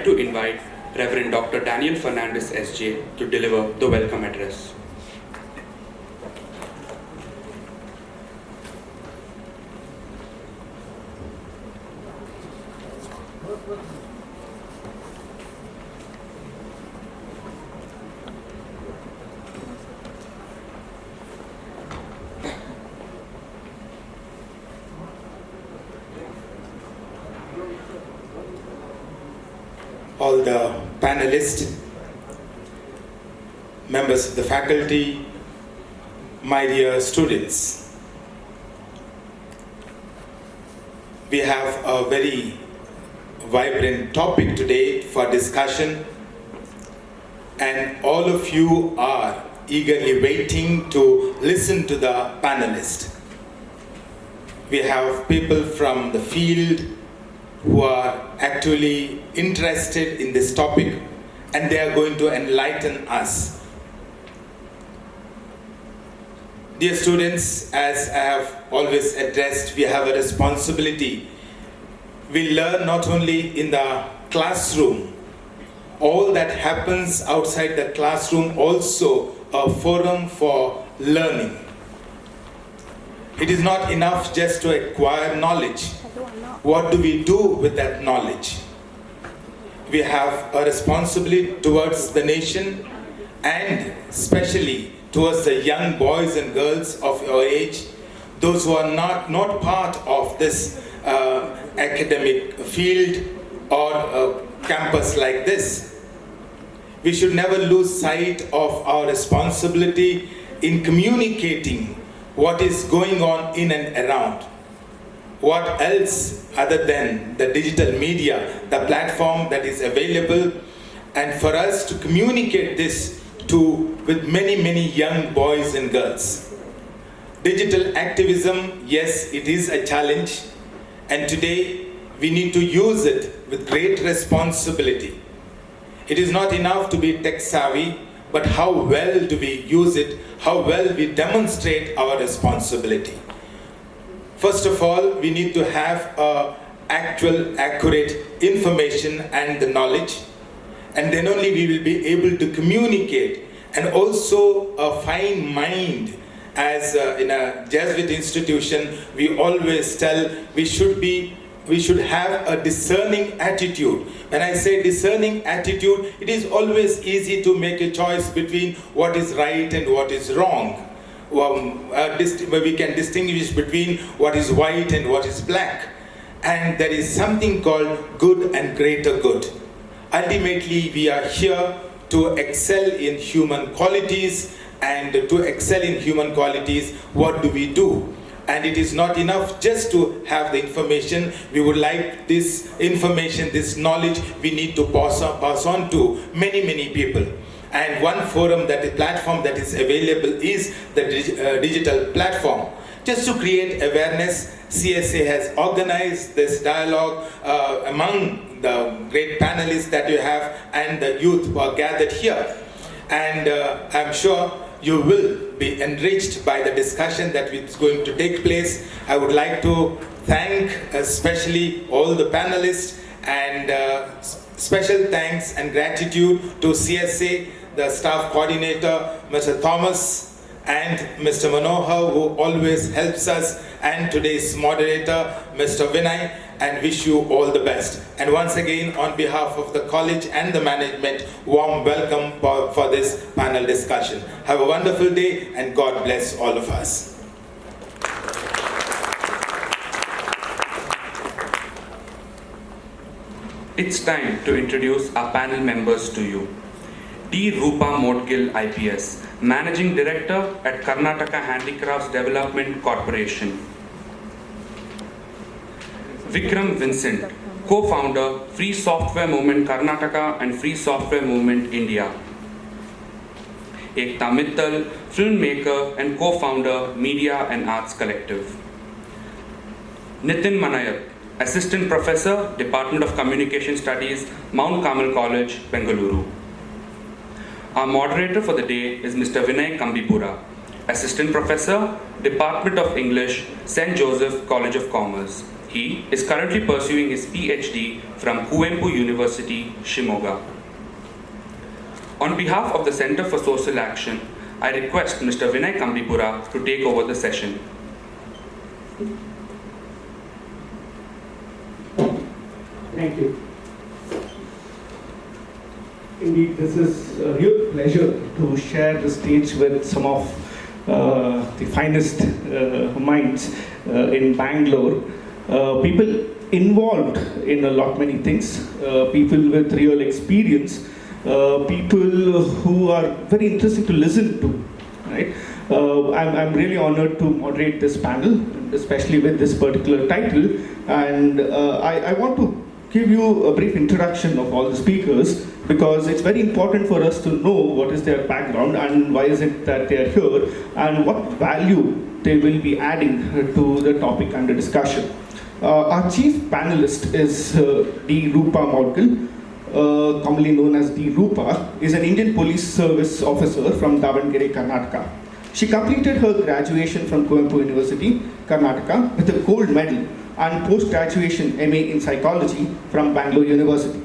like to invite Reverend Dr. Daniel Fernandez SJ to deliver the welcome address. All the panelists, members of the faculty, my dear students. We have a very vibrant topic today for discussion, and all of you are eagerly waiting to listen to the panelists. We have people from the field who are actually interested in this topic, and they are going to enlighten us. Dear students, as I have always addressed, we have a responsibility. We learn not only in the classroom, all that happens outside the classroom also a forum for learning. It is not enough just to acquire knowledge. What do we do with that knowledge? We have a responsibility towards the nation and especially towards the young boys and girls of our age, those who are not part of this academic field or a campus like this. We should never lose sight of our responsibility in communicating what is going on in and around. What else other than the digital media, the platform that is available, and for us to communicate this with many young boys and girls. Digital activism, yes, it is a challenge, and today we need to use it with great responsibility. It is not enough to be tech savvy, but how well do we use it, how well we demonstrate our responsibility. First of all, we need to have actual, accurate information and the knowledge, and then only we will be able to communicate, and also a fine mind. As in a Jesuit institution, we always tell we should have a discerning attitude. When I say discerning attitude, it is always easy to make a choice between what is right and what is wrong. We can distinguish between what is white and what is black. And there is something called good and greater good. Ultimately, we are here to excel in human qualities, and to excel in human qualities, what do we do? And it is not enough just to have the information. We would like this information, this knowledge, we need to pass on to many people. And one forum, that is platform that is available, is the digital platform. Just to create awareness, CSA has organized this dialogue among the great panelists that you have and the youth who are gathered here. And I'm sure you will be enriched by the discussion that is going to take place. I would like to thank especially all the panelists, and special thanks and gratitude to CSA, the staff coordinator, Mr. Thomas, and Mr. Manohar, who always helps us, and today's moderator, Mr. Vinay, and wish you all the best. And once again, on behalf of the college and the management, warm welcome for this panel discussion. Have a wonderful day, and God bless all of us. It's time to introduce our panel members to you. D. Rupa Modgil, IPS, Managing Director at Karnataka Handicrafts Development Corporation. Vikram Vincent, Co-founder, Free Software Movement Karnataka and Free Software Movement India. Ekta Mittal, filmmaker and co-founder, Media and Arts Collective. Nitin Manayak, Assistant Professor, Department of Communication Studies, Mount Carmel College, Bengaluru. Our moderator for the day is Mr. Vinay Kambipura, Assistant Professor, Department of English, St. Joseph College of Commerce. He is currently pursuing his PhD from Kuempu University, Shimoga. On behalf of the Center for Social Action, I request Mr. Vinay Kambipura to take over the session. Thank you. Indeed, this is a real pleasure to share the stage with some of the finest minds in Bangalore. People involved in a lot many things, people with real experience, people who are very interesting to listen to, right? I'm really honored to moderate this panel, especially with this particular title, and I want to give you a brief introduction of all the speakers, because it's very important for us to know what is their background and why is it that they are here and what value they will be adding to the topic under discussion. Our chief panelist is D. Rupa Maudgal, commonly known as D. Rupa, is an Indian Police Service officer from Davangere, Karnataka. She completed her graduation from Kuempu University, Karnataka, with a gold medal and post-graduation MA in psychology from Bangalore University.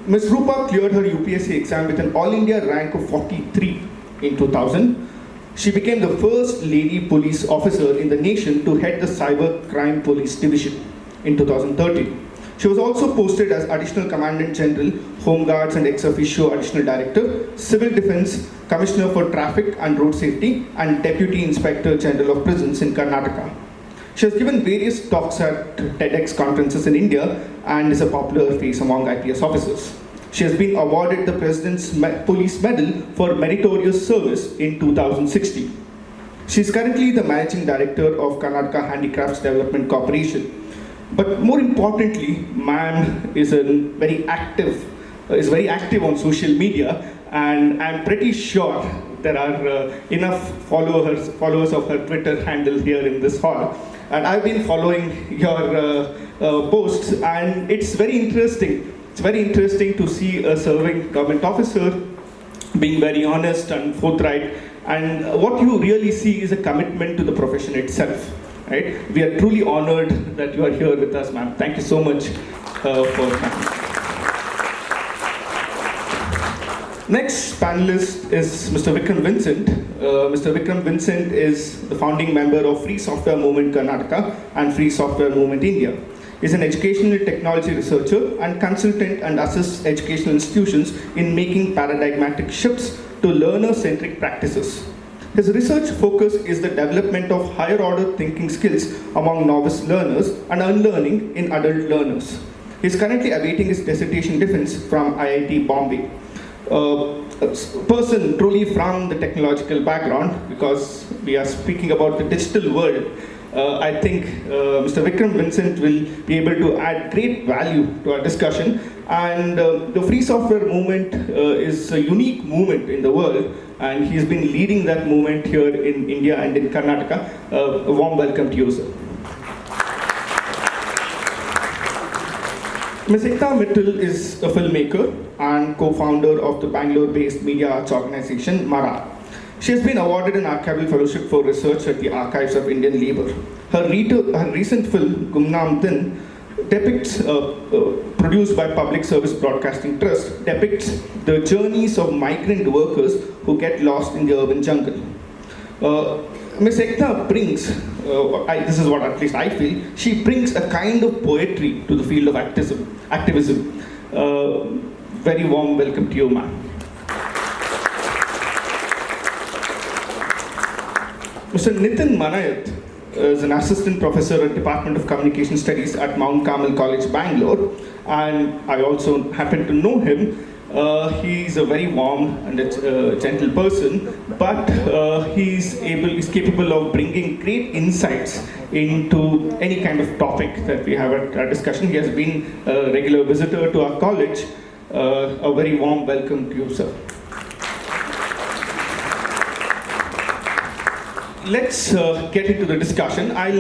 Ms. Rupa cleared her UPSC exam with an All India rank of 43 in 2000. She became the first lady police officer in the nation to head the Cyber Crime Police Division in 2013. She was also posted as Additional Commandant General, Home Guards and Ex Officio Additional Director, Civil Defense, Commissioner for Traffic and Road Safety, and Deputy Inspector General of Prisons in Karnataka. She has given various talks at TEDx conferences in India and is a popular face among IPS officers. She has been awarded the President's Police Medal for meritorious service in 2016. She is currently the Managing Director of Karnataka Handicrafts Development Corporation. But more importantly, ma'am is very active on social media, and I'm pretty sure there are enough followers of her Twitter handle here in this hall. And I've been following your posts, and it's very interesting. It's very interesting to see a serving government officer being very honest and forthright. And what you really see is a commitment to the profession itself. Right? We are truly honored that you are here with us, ma'am. Thank you so much for coming. Next panelist is Mr. Vikram Vincent. Mr. Vikram Vincent is the founding member of Free Software Movement Karnataka and Free Software Movement India. He is an educational technology researcher and consultant and assists educational institutions in making paradigmatic shifts to learner-centric practices. His research focus is the development of higher order thinking skills among novice learners and unlearning in adult learners. He is currently awaiting his dissertation defense from IIT Bombay. A person truly from the technological background, because we are speaking about the digital world. I think Mr. Vikram Vincent will be able to add great value to our discussion. And the free software movement is a unique movement in the world, and he's been leading that movement here in India and in Karnataka. A warm welcome to you, sir. Ms. Ekta Mittal is a filmmaker and co-founder of the Bangalore-based media arts organization, Mara. She has been awarded an archival fellowship for research at the Archives of Indian Labour. Her recent film, Gumnaam Din, depicts, produced by Public Service Broadcasting Trust, depicts the journeys of migrant workers who get lost in the urban jungle. Ms. Ekta brings, this is what at least I feel, she brings a kind of poetry to the field of activism. Very warm welcome to you, ma'am. Mr. Nitin Manayat is an assistant professor at Department of Communication Studies at Mount Carmel College, Bangalore, and I also happen to know him. He's a very warm and gentle person, but he's capable of bringing great insights into any kind of topic that we have at our discussion. He has been a regular visitor to our college. A very warm welcome to you, sir. Let's get into the discussion. I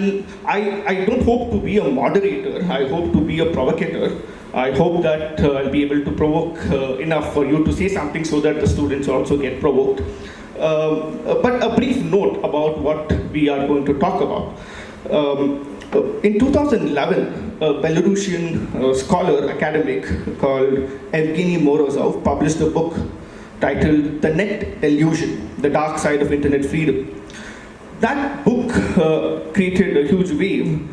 don't hope to be a moderator. I hope to be a provocateur. I hope that I'll be able to provoke enough for you to say something so that the students also get provoked. But a brief note about what we are going to talk about. In 2011, a Belarusian scholar, academic called Evgeny Morozov published a book titled The Net Delusion, The Dark Side of Internet Freedom. That book created a huge wave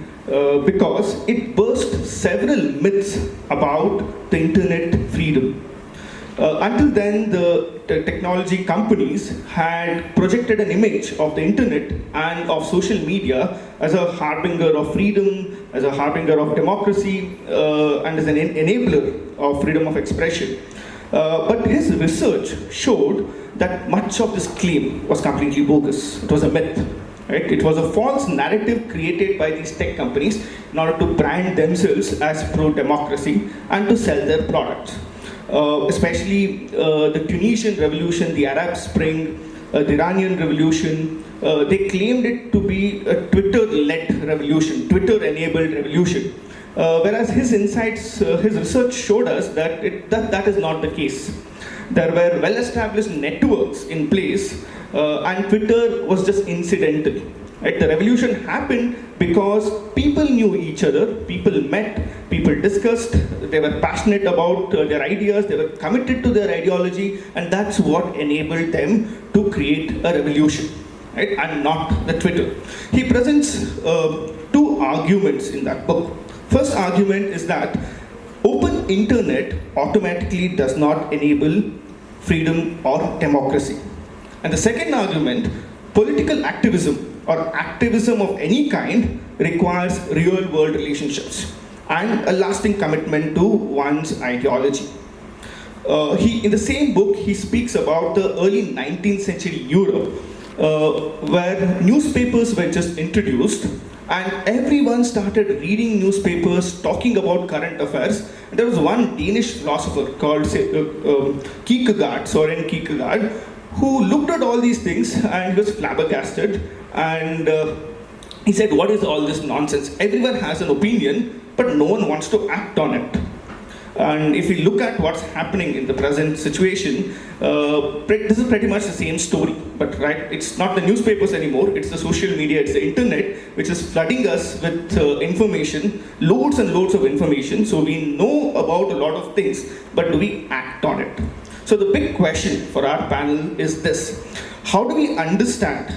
because it burst several myths about the internet freedom. Until then, the technology companies had projected an image of the internet and of social media as a harbinger of freedom, as a harbinger of democracy, and as an enabler of freedom of expression. But his research showed that much of this claim was completely bogus. It was a myth. Right? It was a false narrative created by these tech companies in order to brand themselves as pro-democracy and to sell their products. Especially the Tunisian revolution, the Arab Spring, the Iranian revolution, they claimed it to be a Twitter-led revolution, Twitter-enabled revolution. Whereas his insights, his research showed us that that is not the case. There were well-established networks in place, and Twitter was just incidental. Right? The revolution happened because people knew each other, people met, people discussed, they were passionate about their ideas, they were committed to their ideology, and that's what enabled them to create a revolution, right? And not the Twitter. He presents two arguments in that book. First argument is that open internet automatically does not enable freedom or democracy. And the second argument, political activism or activism of any kind requires real world relationships and a lasting commitment to one's ideology. In the same book, he speaks about the early 19th century Europe, where newspapers were just introduced and everyone started reading newspapers, talking about current affairs. There was one Danish philosopher called Kierkegaard, Soren Kierkegaard, who looked at all these things and was flabbergasted, and he said, what is all this nonsense? Everyone has an opinion, but no one wants to act on it. And if we look at what's happening in the present situation, this is pretty much the same story. But right, it's not the newspapers anymore, it's the social media, it's the internet, which is flooding us with information, loads and loads of information. So we know about a lot of things, but do we act on it? So the big question for our panel is this. How do we understand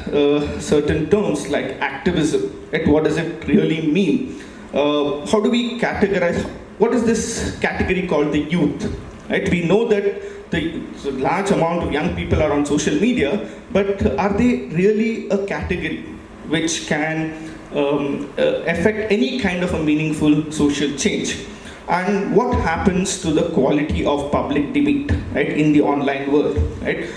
certain terms like activism? Right? What does it really mean? How do we categorize? What is this category called the youth? Right? We know that the large amount of young people are on social media, but are they really a category which can affect any kind of a meaningful social change? And what happens to the quality of public debate, right, in the online world, right?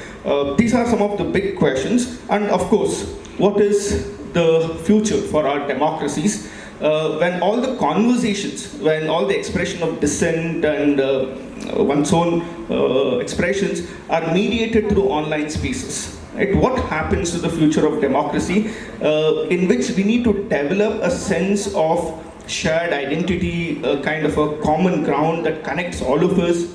These are some of the big questions. And of course, what is the future for our democracies when all the conversations, when all the expression of dissent and one's own expressions are mediated through online spaces? Right? What happens to the future of democracy in which we need to develop a sense of shared identity, a kind of a common ground that connects all of us?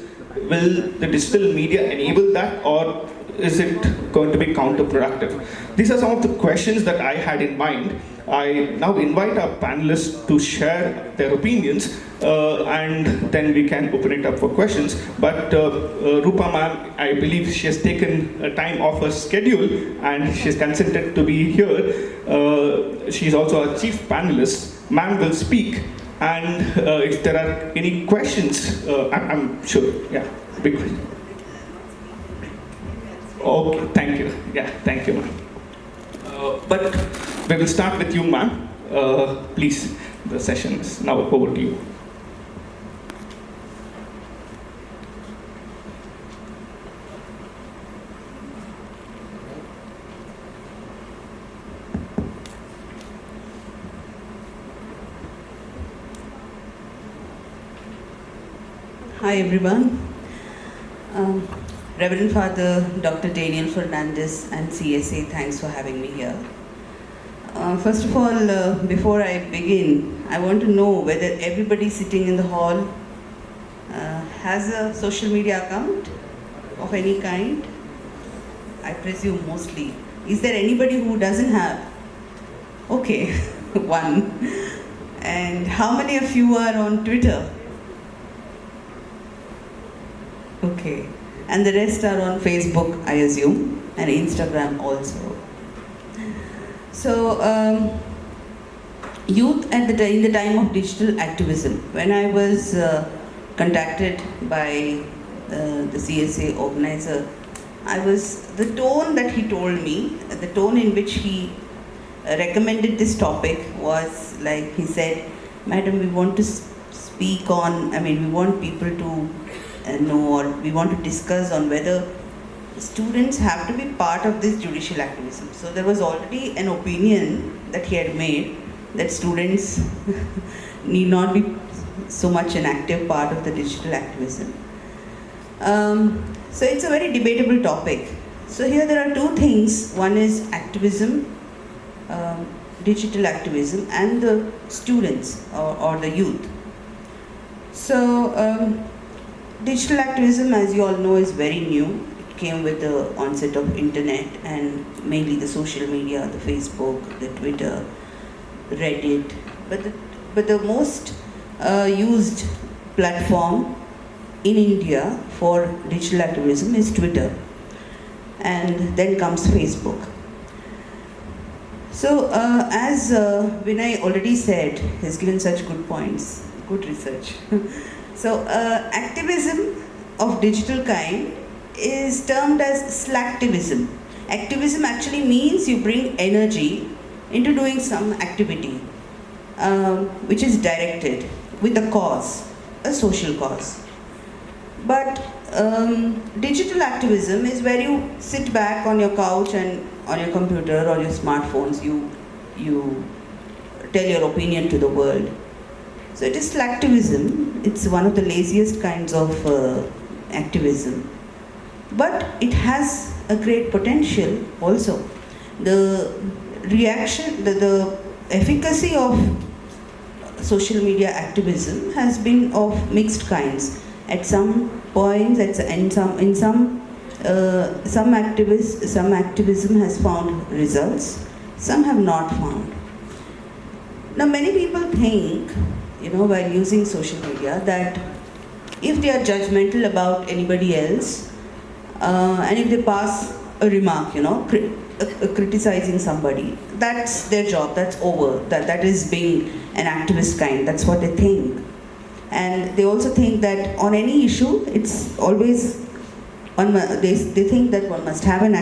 Will the digital media enable that, or is it going to be counterproductive? These are some of the questions that I had in mind. I now invite our panelists to share their opinions, and then we can open it up for questions. But Rupa ma'am, I believe she has taken time off her schedule and she's consented to be here. She's also a chief panelist. Ma'am will speak, and if there are any questions, I'm sure, yeah, big question. Okay, thank you. Yeah, thank you, ma'am. But we will start with you, ma'am. Please, the session is now over to you. Hi everyone. Reverend Father Dr. Daniel Fernandez and CSA, thanks for having me here. First of all, before I begin, I want to know whether everybody sitting in the hall has a social media account of any kind. I presume mostly. Is there anybody who doesn't have? Okay, one. And how many of you are on Twitter? Okay. And the rest are on Facebook, I assume, and Instagram also. So, youth in the time of digital activism. When I was contacted by the CSA organizer, the tone that he told me, the tone in which he recommended this topic was like, he said, "Madam, we want to speak on, we want people to know, or we want to discuss on whether students have to be part of this judicial activism." So there was already an opinion that he had made that students need not be so much an active part of the digital activism. So it's a very debatable topic. So here there are two things. One is activism, digital activism, and the students or the youth. So digital activism, as you all know, is very new. It came with the onset of internet and mainly the social media, the Facebook, the Twitter, Reddit. But the most used platform in India for digital activism is Twitter, and then comes Facebook. So as Vinay already said, has given such good points, good research. So activism of digital kind is termed as slacktivism. Activism actually means you bring energy into doing some activity which is directed with a cause, a social cause. But digital activism is where you sit back on your couch and on your computer or your smartphones, you tell your opinion to the world. So it is slacktivism. It's one of the laziest kinds of activism. But it has a great potential also. The reaction, the efficacy of social media activism has been of mixed kinds. At some points, some activism has found results, some have not found. Now, many people think, while using social media, that if they are judgmental about anybody else, and if they pass a remark, criticizing somebody, that's their job, that's over, that is being an activist kind, that's what they think. And they also think that on any issue, it's always, they think that one must have an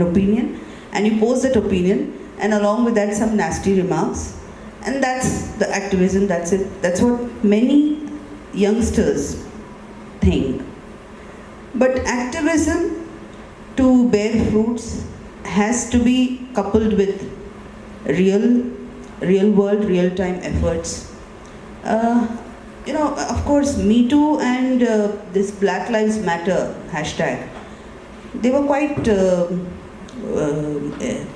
opinion, and you post that opinion, and along with that some nasty remarks, and that's the activism, that's it. That's what many youngsters think. But activism, to bear fruits, has to be coupled with real world, real-time efforts. Of course, Me Too and this Black Lives Matter hashtag, they were quite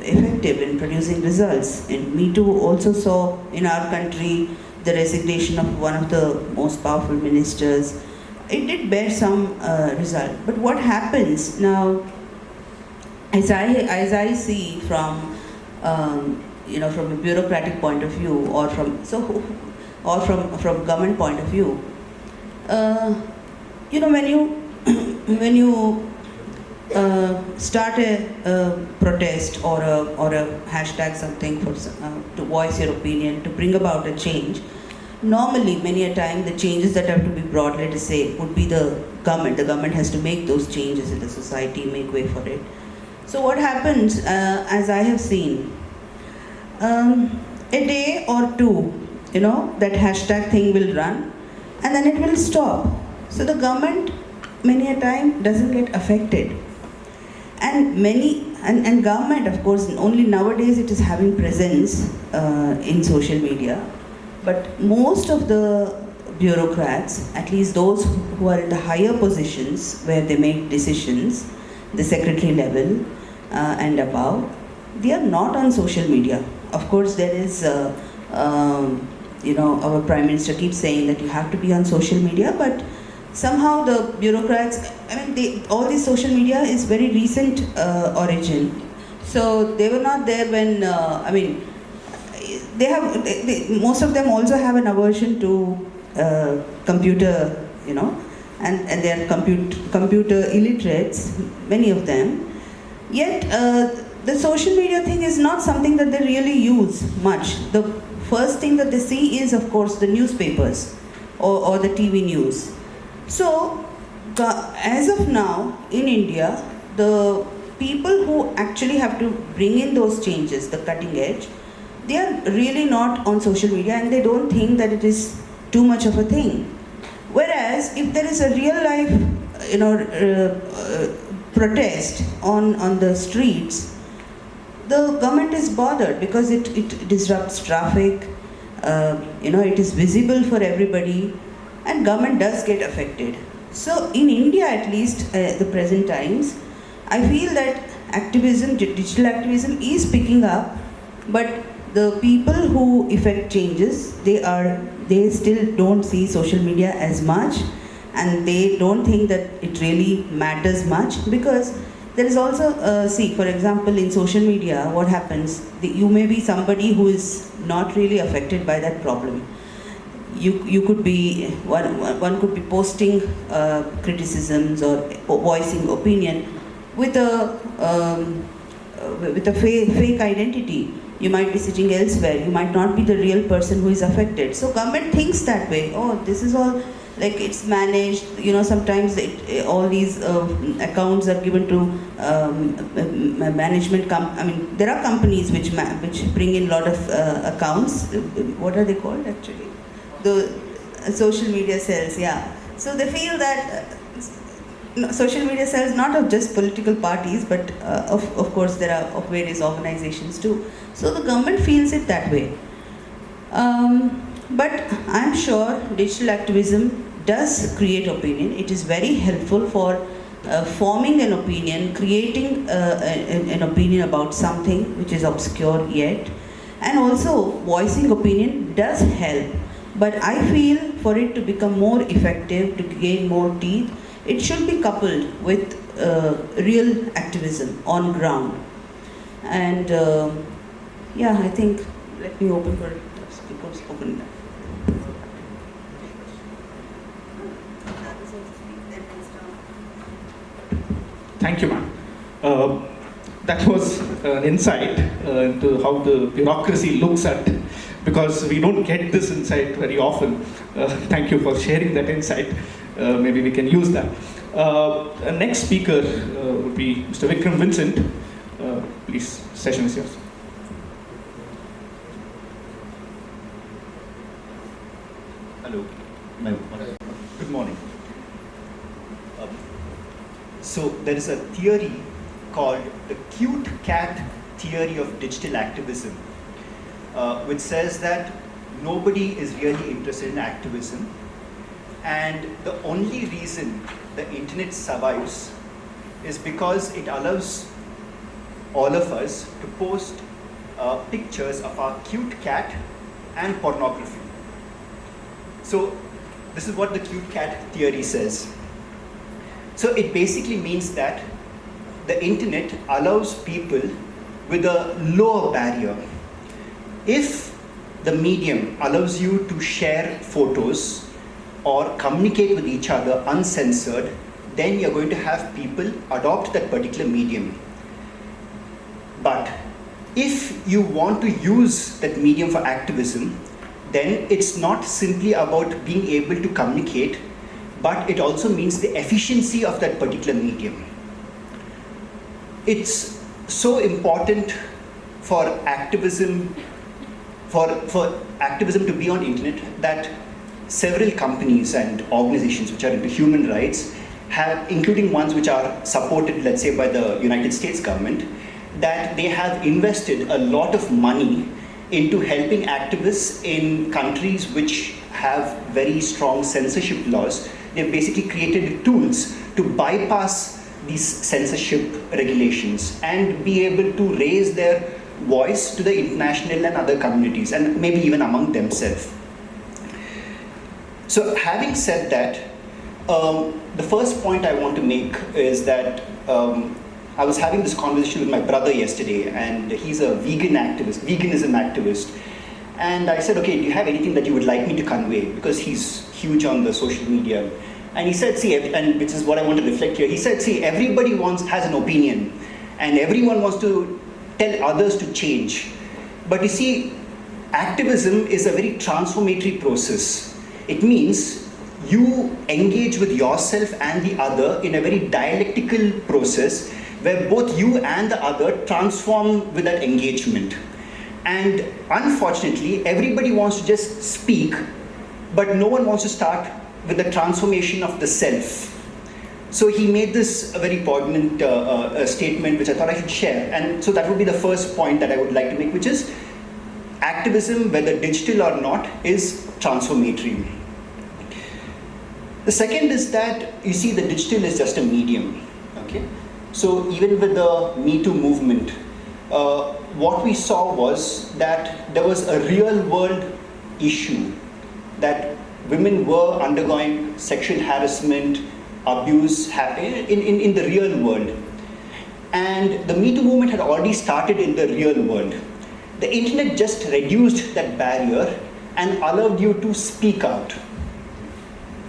effective in producing results. And Me Too also saw in our country the resignation of one of the most powerful ministers. It did bear some result. But what happens now, as I see from from a bureaucratic point of view, or from government point of view, when you start a protest or a hashtag something to voice your opinion, to bring about a change, normally many a time the changes that have to be brought, let us say, would be the government has to make those changes in the society, make way for it. So what happens, as I have seen, a day or two, that hashtag thing will run, and then it will stop. So the government many a time doesn't get affected. And government, of course, only nowadays it is having presence in social media. But most of the bureaucrats, at least those who are in the higher positions where they make decisions, the secretary level and above, they are not on social media. Of course, there is, our Prime Minister keeps saying that you have to be on social media, but somehow the bureaucrats, all this social media is very recent origin. So they were not there when, most of them also have an aversion to computer, and they are computer illiterates, many of them. Yet, the social media thing is not something that they really use much. The first thing that they see is, of course, the newspapers or the TV news. So, as of now, in India, the people who actually have to bring in those changes, the cutting edge, they are really not on social media, and they don't think that it is too much of a thing. Whereas, if there is a real life, protest on the streets, the government is bothered because it disrupts traffic, it is visible for everybody, and government does get affected. So in India at least, the present times, I feel that activism, digital activism is picking up, but the people who effect changes, they still don't see social media as much, and they don't think that it really matters much, because there is also, for example, in social media, what happens, you may be somebody who is not really affected by that problem. You could be, one could be posting criticisms or voicing opinion with a fake identity. You might be sitting elsewhere, you might not be the real person who is affected. So government thinks that way, this is all, like, it's managed, sometimes all these accounts are given to management, there are companies which bring in a lot of accounts, what are they called actually? The social media cells, yeah. So they feel that social media cells, not of just political parties, but of course there are of various organizations too. So the government feels it that way. But I'm sure digital activism does create opinion. It is very helpful for forming an opinion, creating an opinion about something which is obscure yet. And also voicing opinion does help. But I feel for it to become more effective, to gain more teeth, it should be coupled with real activism on ground. And I think, let me open for speakers. Open that. Thank you, ma'am. That was an insight into how the bureaucracy looks at, because we don't get this insight very often. Thank you for sharing that insight. Maybe we can use that. Next speaker would be Mr. Vikram Vincent. Please, session is yours. Hello. Good morning. So there is a theory called the cute cat theory of digital activism, which says that nobody is really interested in activism, and the only reason the internet survives is because it allows all of us to post pictures of our cute cat and pornography. So this is what the cute cat theory says. So it basically means that the internet allows people with a lower barrier. If the medium allows you to share photos or communicate with each other uncensored, then you're going to have people adopt that particular medium. But if you want to use that medium for activism, then it's not simply about being able to communicate, but it also means the efficiency of that particular medium. It's so important for activism, for activism to be on internet, that several companies and organizations which are into human rights have, including ones which are supported, let's say, by the United States government, that they have invested a lot of money into helping activists in countries which have very strong censorship laws. They've basically created tools to bypass these censorship regulations and be able to raise their voice to the international and other communities, and maybe even among themselves. So having said that, the first point I want to make is that I was having this conversation with my brother yesterday, and he's a veganism activist. And I said, okay, do you have anything that you would like me to convey? Because he's huge on the social media. And he said, see, and which is what I want to reflect here. He said, see, everybody has an opinion, and everyone wants to tell others to change. But you see, activism is a very transformatory process. It means you engage with yourself and the other in a very dialectical process where both you and the other transform with that engagement. And unfortunately, everybody wants to just speak, but no one wants to start with the transformation of the self. So he made this a very poignant statement, which I thought I should share. And so that would be the first point that I would like to make, which is activism, whether digital or not, is transformatory. The second is that, you see, the digital is just a medium. Okay? So even with the Me Too movement, what we saw was that there was a real world issue that women were undergoing sexual harassment, abuse in the real world. And the Me Too movement had already started in the real world. The internet just reduced that barrier and allowed you to speak out.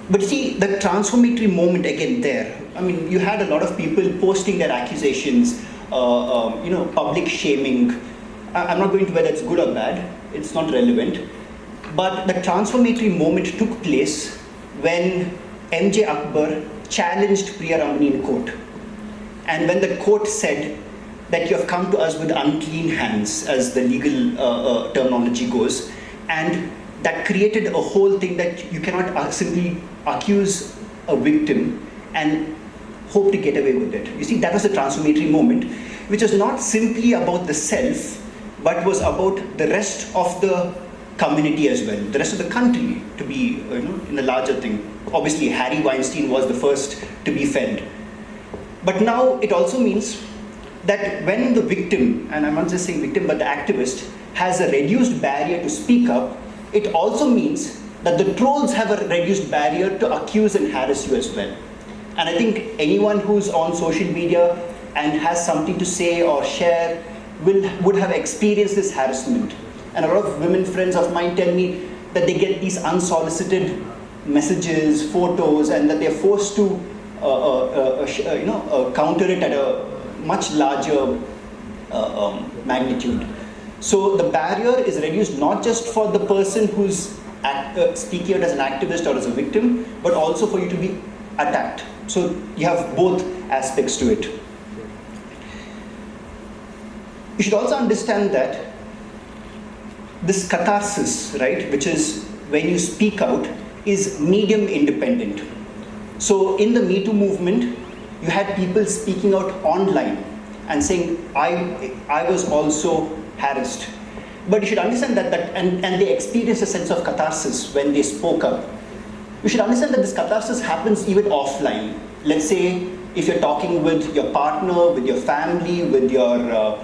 But see, the transformatory moment again there, I mean, you had a lot of people posting their accusations, public shaming. I'm not going to whether it's good or bad, it's not relevant. But the transformatory moment took place when MJ Akbar challenged Priya Ramani in court. And when the court said that you have come to us with unclean hands, as the legal terminology goes, and that created a whole thing that you cannot simply accuse a victim and hope to get away with it. You see, that was a transformatory moment, which was not simply about the self, but was about the rest of the community as well, the rest of the country to be in a larger thing. Obviously, Harry Weinstein was the first to be felled. But now it also means that when the victim, and I'm not just saying victim, but the activist, has a reduced barrier to speak up, it also means that the trolls have a reduced barrier to accuse and harass you as well. And I think anyone who's on social media and has something to say or share would have experienced this harassment. And a lot of women friends of mine tell me that they get these unsolicited messages, photos, and that they're forced to counter it at a much larger magnitude. So the barrier is reduced not just for the person who's speaking out as an activist or as a victim, but also for you to be attacked. So you have both aspects to it. You should also understand that this catharsis, right, which is when you speak out, is medium independent. So in the Me Too movement, you had people speaking out online and saying, I was also harassed. But you should understand that and they experienced a sense of catharsis when they spoke up. You should understand that this catharsis happens even offline. Let's say if you're talking with your partner, with your family, with your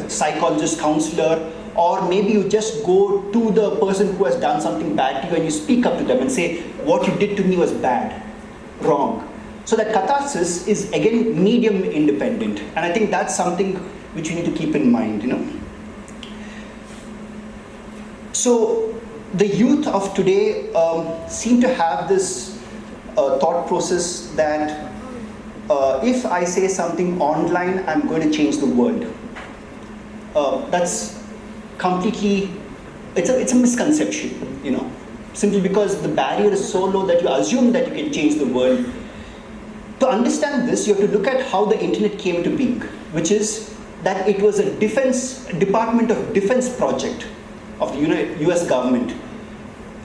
psychologist, counselor, or maybe you just go to the person who has done something bad to you and you speak up to them and say, what you did to me was bad, wrong. So that catharsis is again medium independent. And I think that's something which you need to keep in mind, So the youth of today seem to have this thought process that if I say something online, I'm going to change the world. That's completely, it's a misconception, simply because the barrier is so low that you assume that you can change the world. To understand this, you have to look at how the internet came to being, which is that it was a Department of Defense project of the US government.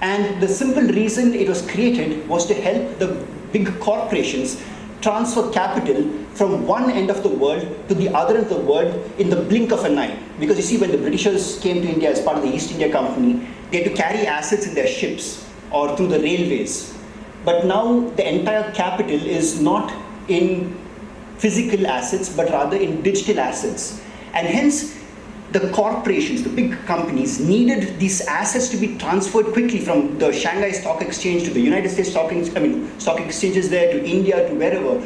And the simple reason it was created was to help the big corporations transfer capital from one end of the world to the other end of the world in the blink of an eye. Because you see, when the Britishers came to India as part of the East India Company, they had to carry assets in their ships or through the railways. But now the entire capital is not in physical assets, but rather in digital assets. And hence, the corporations, the big companies, needed these assets to be transferred quickly from the Shanghai Stock Exchange to the United States stock exchanges there, to India, to wherever,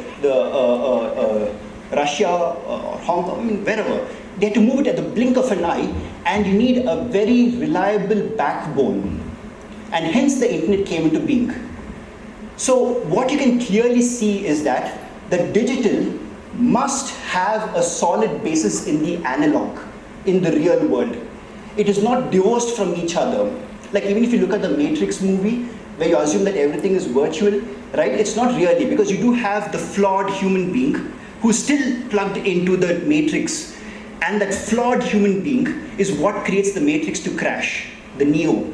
Russia or Hong Kong, wherever. They had to move it at the blink of an eye, and you need a very reliable backbone. And hence the internet came into being. So what you can clearly see is that the digital must have a solid basis in the analog, in the real world. It is not divorced from each other. Like even if you look at the Matrix movie, where you assume that everything is virtual, right? It's not really, because you do have the flawed human being who's still plugged into the Matrix. And that flawed human being is what creates the Matrix to crash, the Neo.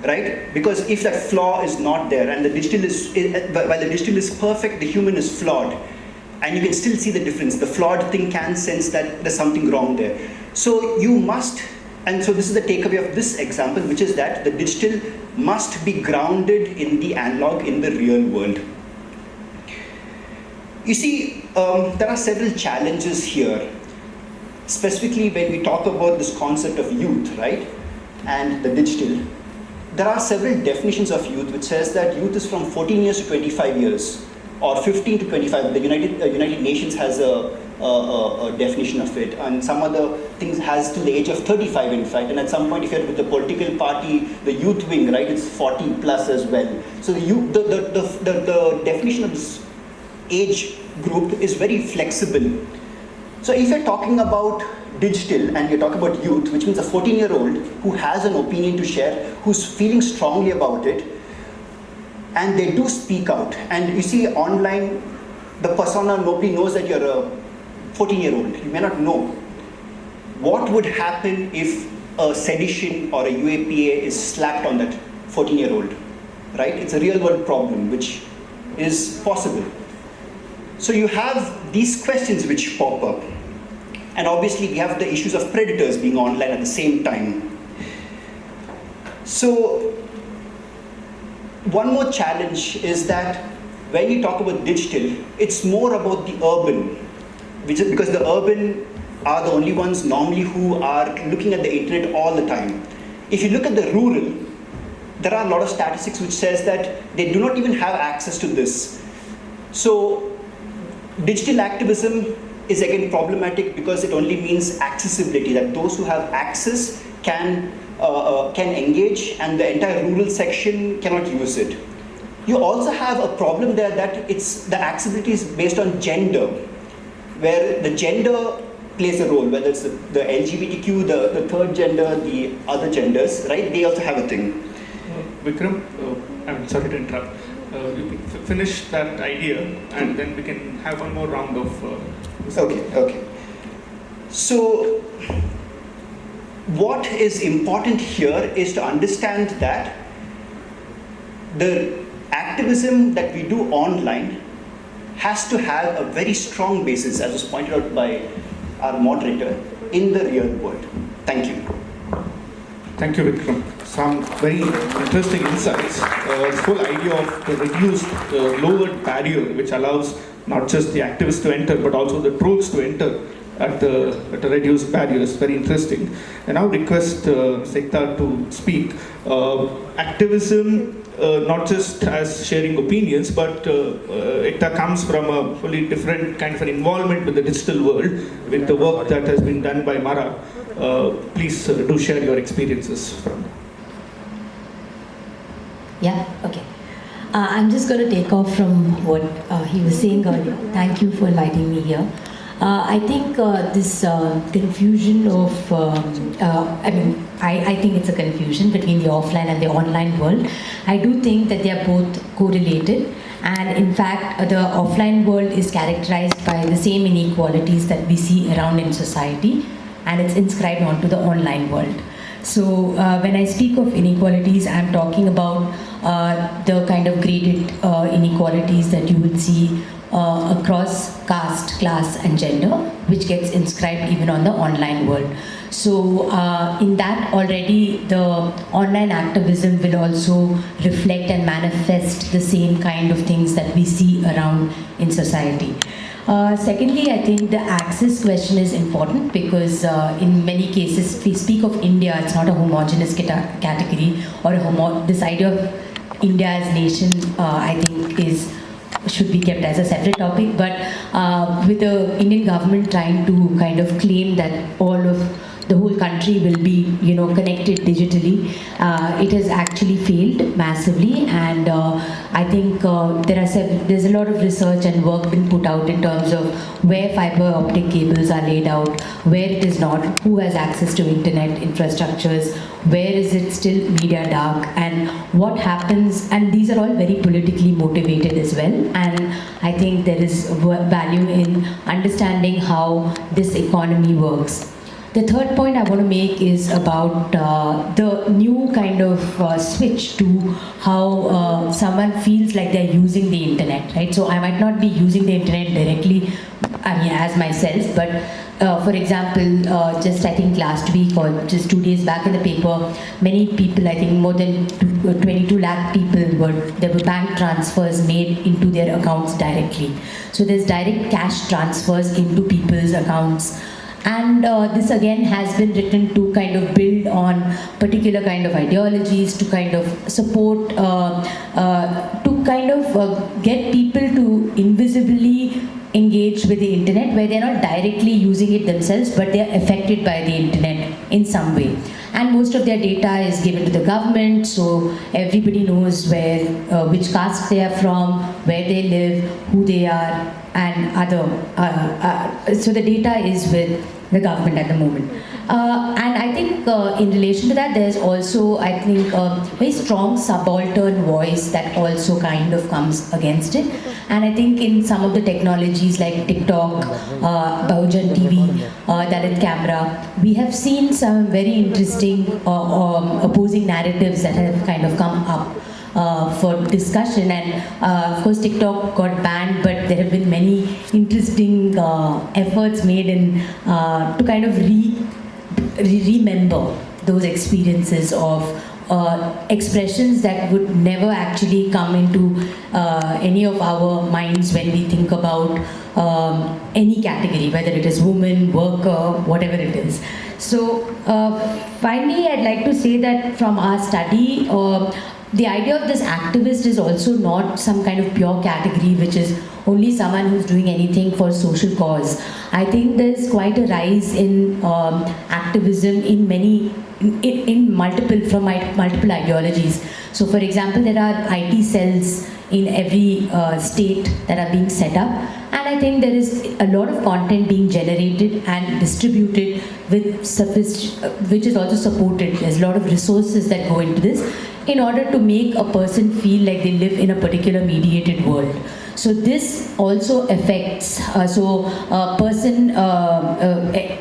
Right? Because if that flaw is not there, and the digital is, while the digital is perfect, the human is flawed. And you can still see the difference. The flawed thing can sense that there's something wrong there. So you must, and so this is the takeaway of this example, which is that the digital must be grounded in the analog, in the real world. You see, there are several challenges here, specifically when we talk about this concept of youth, right? And the digital. There are several definitions of youth which says that youth is from 14 years to 25 years, or 15 to 25. The United Nations has a definition of it, and some other things has till the age of 35 in fact, and at some point if you're with the political party, the youth wing, right, it's 40 plus as well. So the definition of this age group is very flexible. So if you're talking about digital and you're talking about youth, which means a 14-year-old who has an opinion to share, who's feeling strongly about it, and they do speak out. And you see online, the persona, nobody knows that you're a 14-year-old. You may not know. What would happen if a sedition or a UAPA is slapped on that 14-year-old, right? It's a real world problem, which is possible. So you have these questions which pop up. And obviously we have the issues of predators being online at the same time. So one more challenge is that when you talk about digital, it's more about the urban, which is because the urban are the only ones normally who are looking at the internet all the time. If you look at the rural, there are a lot of statistics which says that they do not even have access to this. So digital activism is again problematic because it only means accessibility, that those who have access can engage and the entire rural section cannot use it. You also have a problem there that the accessibility is based on gender, where the gender plays a role, whether it's the LGBTQ, the third gender, the other genders, right? They also have a thing. Vikram, I'm sorry to interrupt. You finish that idea and then we can have one more round of Okay. So what is important here is to understand that the activism that we do online has to have a very strong basis, as was pointed out by our moderator, in the real world. Thank you. Thank you, Vikram. Some very interesting insights. This whole idea of the reduced, lowered barrier, which allows not just the activists to enter, but also the trolls to enter at a reduced barrier, is very interesting. And I now request Sekta to speak. Activism, not just as sharing opinions, but it comes from a fully different kind of an involvement with the digital world, with the work that has been done by Mara. Please do share your experiences from that. Yeah, okay. I'm just going to take off from what he was saying earlier. Thank you for inviting me here. I think this confusion of, I think it's a confusion between the offline and the online world. I do think that they are both correlated. And in fact, the offline world is characterized by the same inequalities that we see around in society, and it's inscribed onto the online world. So when I speak of inequalities, I'm talking about the kind of graded inequalities that you would see across caste, class and gender, which gets inscribed even on the online world. So in that already the online activism will also reflect and manifest the same kind of things that we see around in society. Secondly, I think the access question is important because in many cases, if we speak of India, it's not a homogeneous category, or this idea of India as nation, I think should be kept as a separate topic. But with the Indian government trying to kind of claim that all of the whole country will be, connected digitally. It has actually failed massively, and I think there's a lot of research and work been put out in terms of where fiber optic cables are laid out, where it is not, who has access to internet infrastructures, where is it still media dark, and what happens. And these are all very politically motivated as well, and I think there is value in understanding how this economy works. The third point I want to make is about the new kind of switch to how someone feels like they're using the internet, right? So I might not be using the internet directly, as myself, but for example, just I think last week or just 2 days back in the paper, many people, I think more than 22 lakh people, there were bank transfers made into their accounts directly. So there's direct cash transfers into people's accounts. And this again has been written to kind of build on particular kind of ideologies, to kind of support, to kind of get people to invisibly engage with the internet, where they're not directly using it themselves, but they're affected by the internet in some way. And most of their data is given to the government, so everybody knows where, which caste they are from, where they live, who they are, and other. So the data is with the government at the moment. And I think in relation to that, there's also, I think, a very strong subaltern voice that also kind of comes against it. And I think in some of the technologies like TikTok, Bahujan TV, Dalit Camera, we have seen some very interesting opposing narratives that have kind of come up for discussion. And of course TikTok got banned, but there have been many interesting efforts made in to kind of remember those experiences of expressions that would never actually come into any of our minds when we think about any category, whether it is woman, worker, whatever it is. So finally, I'd like to say that from our study, the idea of this activist is also not some kind of pure category which is only someone who's doing anything for social cause. I think there's quite a rise in activism in multiple ideologies. So for example, there are IT cells in every state that are being set up, and I think there is a lot of content being generated and distributed with which is also supported. There's a lot of resources that go into this in order to make a person feel like they live in a particular mediated world. So this also affects,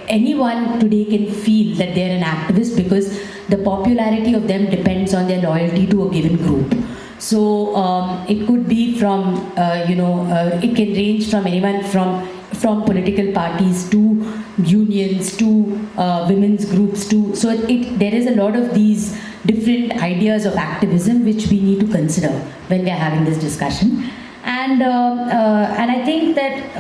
anyone today can feel that they're an activist because the popularity of them depends on their loyalty to a given group. So it could be from, it can range from anyone from political parties to unions to women's groups to, so there is a lot of these different ideas of activism which we need to consider when we are having this discussion. And I think that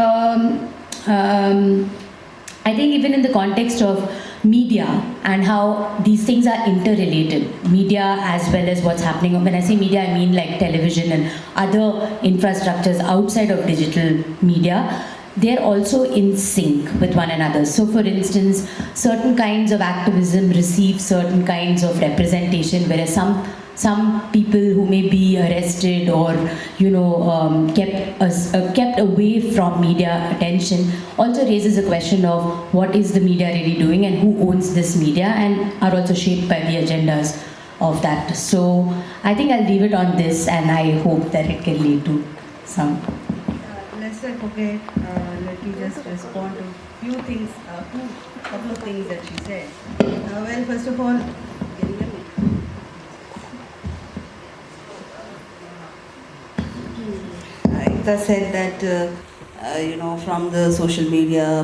I think even in the context of media and how these things are interrelated, media as well as what's happening. When I say media, I mean like television and other infrastructures outside of digital media. They're also in sync with one another. So for instance, certain kinds of activism receive certain kinds of representation, whereas some people who may be arrested or kept away from media attention also raises a question of what is the media really doing and who owns this media, and are also shaped by the agendas of that. So I think I'll leave it on this, and I hope that it can lead to some. Let's not forget, let me just respond to few things, couple of things that she said. Well, first of all, can you hear me? Aita said that, from the social media,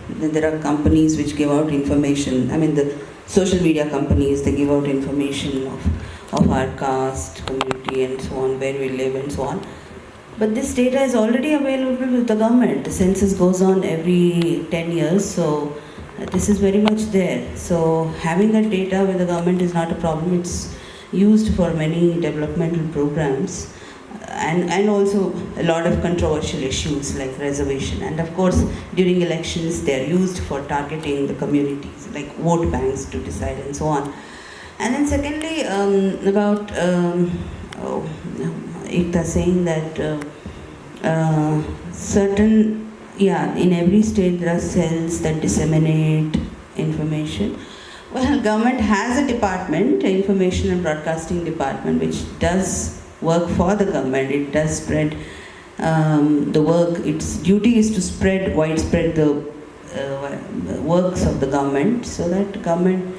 there are companies which give out information. I mean, the social media companies, they give out information of our caste, community, and so on, where we live and so on. But this data is already available with the government. The census goes on every 10 years, so this is very much there. So having that data with the government is not a problem. It's used for many developmental programs and also a lot of controversial issues like reservation. And of course, during elections, they are used for targeting the communities. like vote banks to decide and so on. And then secondly, about Ekta saying that in every state there are cells that disseminate information. Well, government has a department, information and broadcasting department, which does work for the government. It does spread the work. Its duty is to widespread the works of the government, so that government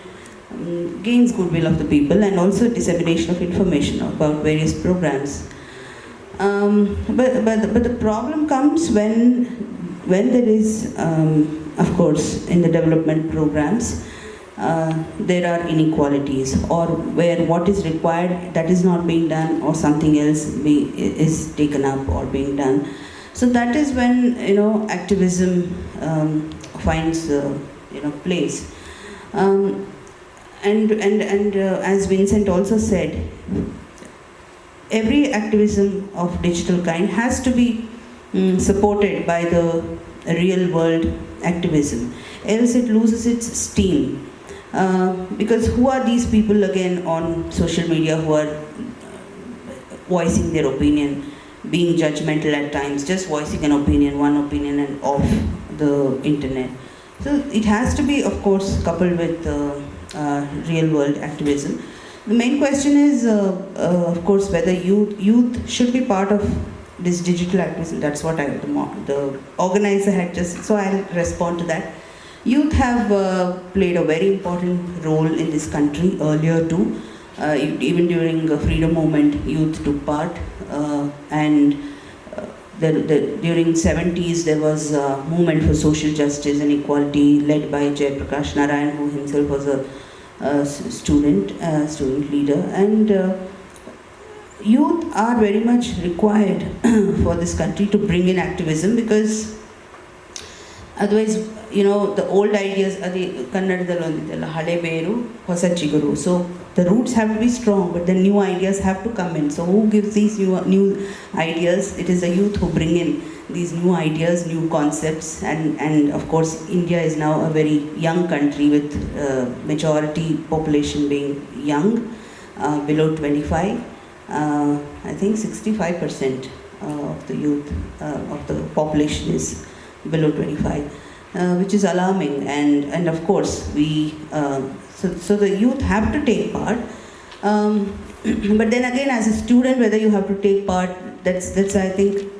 gains goodwill of the people, and also dissemination of information about various programs. But the problem comes when there is, of course, in the development programs, there are inequalities, or where what is required that is not being done, or something else is taken up or being done. So that is when activism finds place. And as Vincent also said, every activism of digital kind has to be supported by the real world activism, else it loses its steam. Because who are these people again on social media who are voicing their opinion, being judgmental at times, just voicing an opinion, one opinion, and off the internet? So it has to be, of course, coupled with real world activism. The main question is, of course, whether youth should be part of this digital activism. That's what the organizer had just, so I'll respond to that. Youth have played a very important role in this country earlier too. Even during the freedom movement, youth took part. During 70s, there was a movement for social justice and equality led by Jayaprakash Narayan, who himself was a student leader. And youth are very much required for this country to bring in activism, because otherwise, the old ideas, Kannadadalli hale beru, hosa chiguru. So the roots have to be strong, but the new ideas have to come in. So who gives these new ideas? It is the youth who bring in these new ideas, new concepts, and of course India is now a very young country with majority population being young, below 25. I think 65% of the youth of the population is below 25, which is alarming. And of course so the youth have to take part. But then again, as a student, whether you have to take part, that's I think,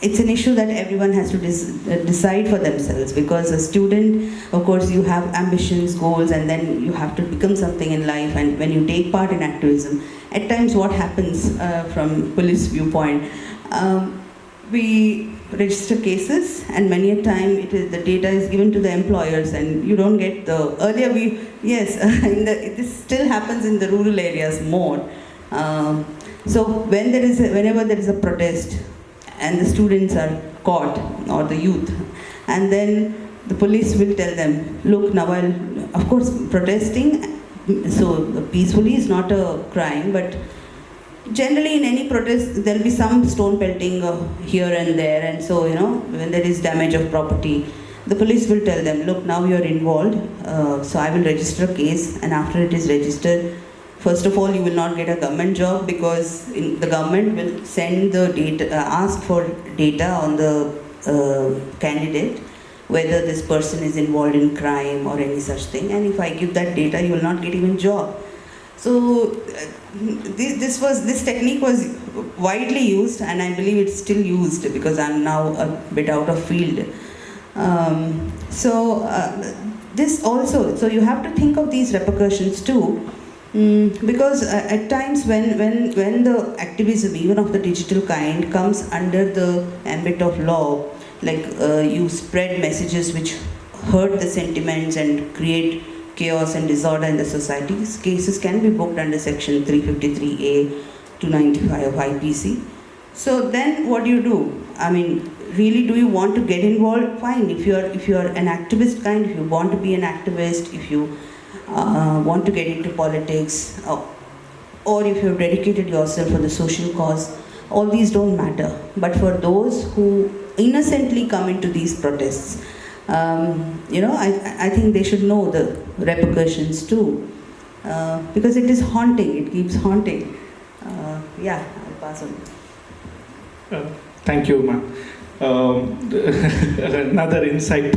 it's an issue that everyone has to decide for themselves, because a student, of course, you have ambitions, goals, and then you have to become something in life. And when you take part in activism, at times what happens from police viewpoint, we register cases, and many a time the data is given to the employers, and you don't get this still happens in the rural areas more. So whenever there is a protest and the students are caught, or the youth, and then the police will tell them, look, now of course protesting so peacefully is not a crime, but generally in any protest there will be some stone pelting here and there, and so when there is damage of property, the police will tell them, look, now you are involved, so I will register a case, and after it is registered, first of all, you will not get a government job, because the government will send the data, ask for data on the candidate, whether this person is involved in crime or any such thing, and if I give that data, you will not get even job. So this technique was widely used, and I believe it's still used, because I'm now a bit out of field. This also, so you have to think of these repercussions too, because at times when the activism, even of the digital kind, comes under the ambit of law, like you spread messages which hurt the sentiments and create chaos and disorder in the society, cases can be booked under section 353A to 95 of IPC. So then what do you do? Really, do you want to get involved? Fine. If you're an activist kind, if you want to be an activist, if you want to get into politics, or if you've dedicated yourself for the social cause, all these don't matter. But for those who innocently come into these protests, I think they should know the repercussions too, because it is haunting, it keeps haunting. Yeah, I'll pass on. Thank you, ma'am. Another insight.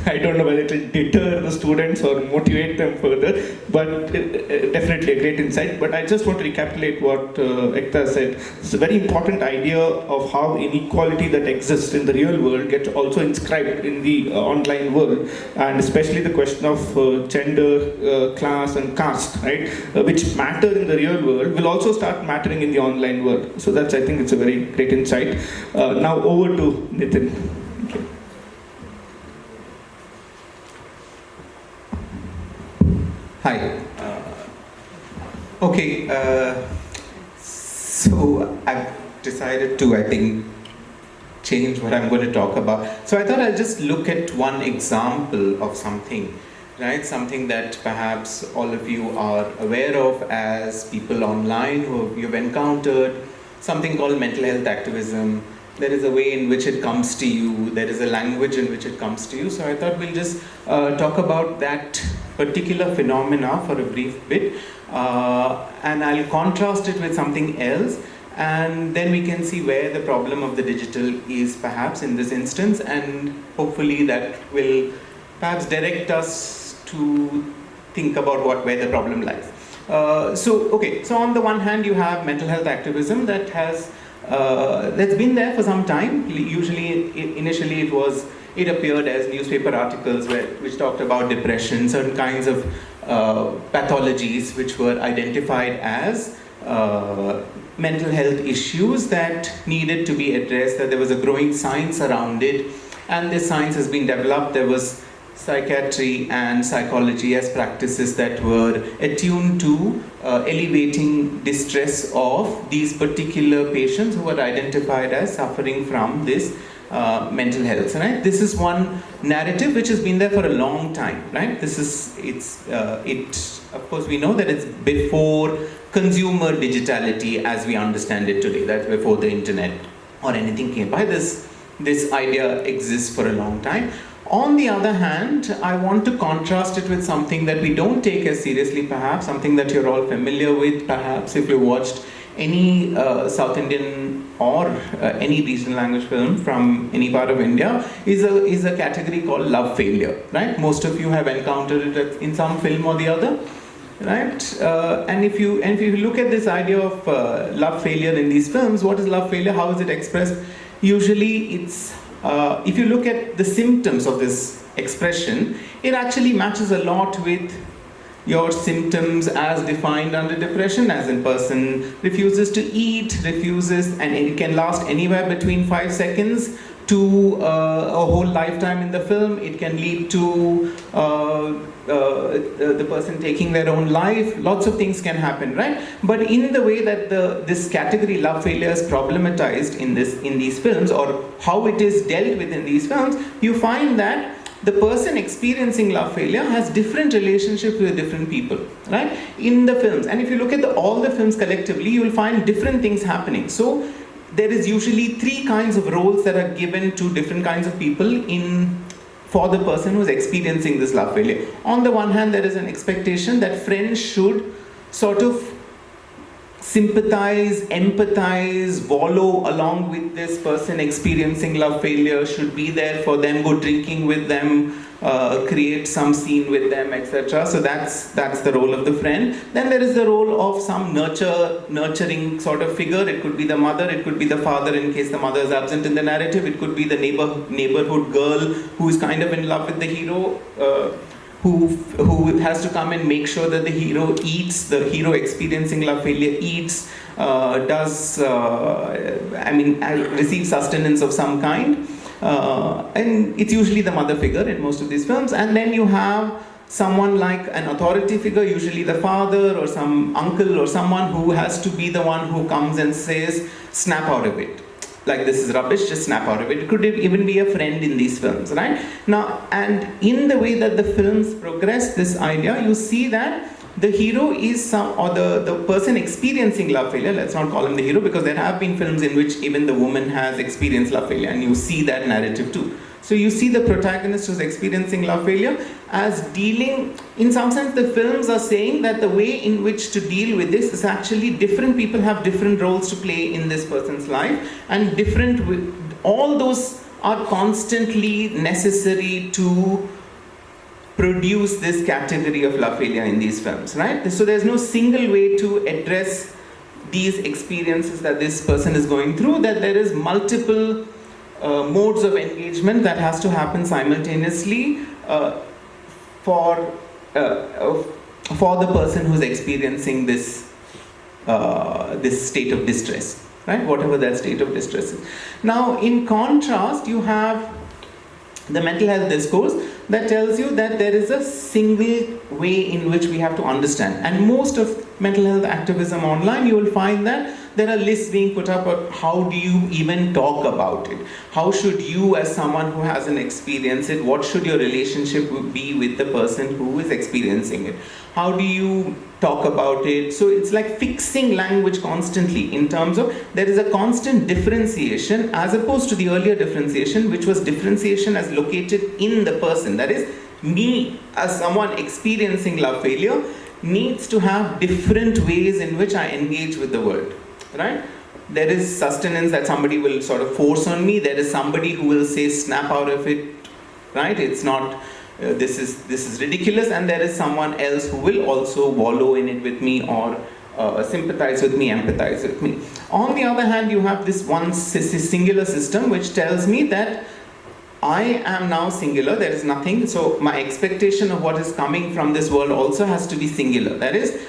I don't know whether it will deter the students or motivate them further, but definitely a great insight. But I just want to recapitulate what Ekta said. It's a very important idea of how inequality that exists in the real world gets also inscribed in the online world, and especially the question of gender, class, and caste, right, which matter in the real world, will also start mattering in the online world. So that's, I think, it's a very great insight. Now over to Nitin. Okay. Hi. So I've decided to, I think, change what I'm going to talk about. So I thought I'll just look at one example of something, right? Something that perhaps all of you are aware of as people online who you've encountered, something called mental health activism. There is a way in which it comes to you. There is a language in which it comes to you. So I thought we'll just talk about that particular phenomena for a brief bit, and I'll contrast it with something else, and then we can see where the problem of the digital is perhaps in this instance, and hopefully that will perhaps direct us to think about where the problem lies. So on the one hand you have mental health activism that has that's been there for some time. Usually initially it appeared as newspaper articles which talked about depression, certain kinds of pathologies which were identified as mental health issues that needed to be addressed, that there was a growing science around it, and this science has been developed. There was psychiatry and psychology as practices that were attuned to alleviating distress of these particular patients who were identified as suffering from this mental health, right? This is one narrative which has been there for a long time, right? Of course we know that it's before consumer digitality as we understand it today. That's before the internet or anything came by. This idea exists for a long time. On the other hand, I want to contrast it with something that we don't take as seriously, perhaps, something that you're all familiar with, perhaps, if you watched any South Indian or any regional language film from any part of India, is a category called love failure, right? Most of you have encountered it in some film or the other, right? And if you look at this idea of love failure in these films, what is love failure? How is it expressed? Usually it's if you look at the symptoms of this expression, it actually matches a lot with your symptoms as defined under depression, as in person refuses to eat, and it can last anywhere between 5 seconds to a whole lifetime in the film. It can lead to the person taking their own life. Lots of things can happen, right? But in the way that this category love failure is problematized in these films, or how it is dealt with in these films, you find that the person experiencing love failure has different relationships with different people, right? In the films. And if you look at all the films collectively, you will find different things happening. So there is usually 3 kinds of roles that are given to different kinds of people for the person who is experiencing this love failure. On the one hand, there is an expectation that friends should sort of sympathize, empathize, wallow along with this person experiencing love failure, should be there for them, go drinking with them, create some scene with them, etc. So that's the role of the friend. Then there is the role of some nurturing sort of figure. It could be the mother, it could be the father in case the mother is absent in the narrative, it could be the neighborhood girl who is kind of in love with the hero, who has to come and make sure that the hero eats, the hero experiencing love failure eats, receives sustenance of some kind. And it's usually the mother figure in most of these films. And then you have someone like an authority figure, usually the father or some uncle or someone who has to be the one who comes and says, snap out of it. Like, this is rubbish, just snap out of it. It could even be a friend in these films, right? Now, and in the way that the films progress this idea, you see that the hero is the person experiencing love failure. Let's not call him the hero, because there have been films in which even the woman has experienced love failure, and you see that narrative too. So you see the protagonist who's experiencing love failure as dealing, in some sense the films are saying that the way in which to deal with this is actually different people have different roles to play in this person's life, and all those are constantly necessary to produce this category of love failure in these films, right? So there's no single way to address these experiences that this person is going through, that there is multiple modes of engagement that has to happen simultaneously for the person who's experiencing this state of distress, right? Whatever that state of distress is. Now, in contrast, you have the mental health discourse that tells you that there is a single way in which we have to understand. And most of mental health activism online, you will find that there are lists being put up of how do you even talk about it? How should you, as someone who hasn't experienced it, what should your relationship be with the person who is experiencing it? How do you talk about it? So it's like fixing language constantly in terms of there is a constant differentiation as opposed to the earlier differentiation, which was differentiation as located in the person. That is, me as someone experiencing love failure needs to have different ways in which I engage with the world, right? There is sustenance that somebody will sort of force on me. There is somebody who will say snap out of it, right? It's not this is ridiculous, and there is someone else who will also wallow in it with me or sympathize with me, empathize with me. On the other hand, you have this one singular system which tells me that I am now singular, there is nothing, so my expectation of what is coming from this world also has to be singular. That is,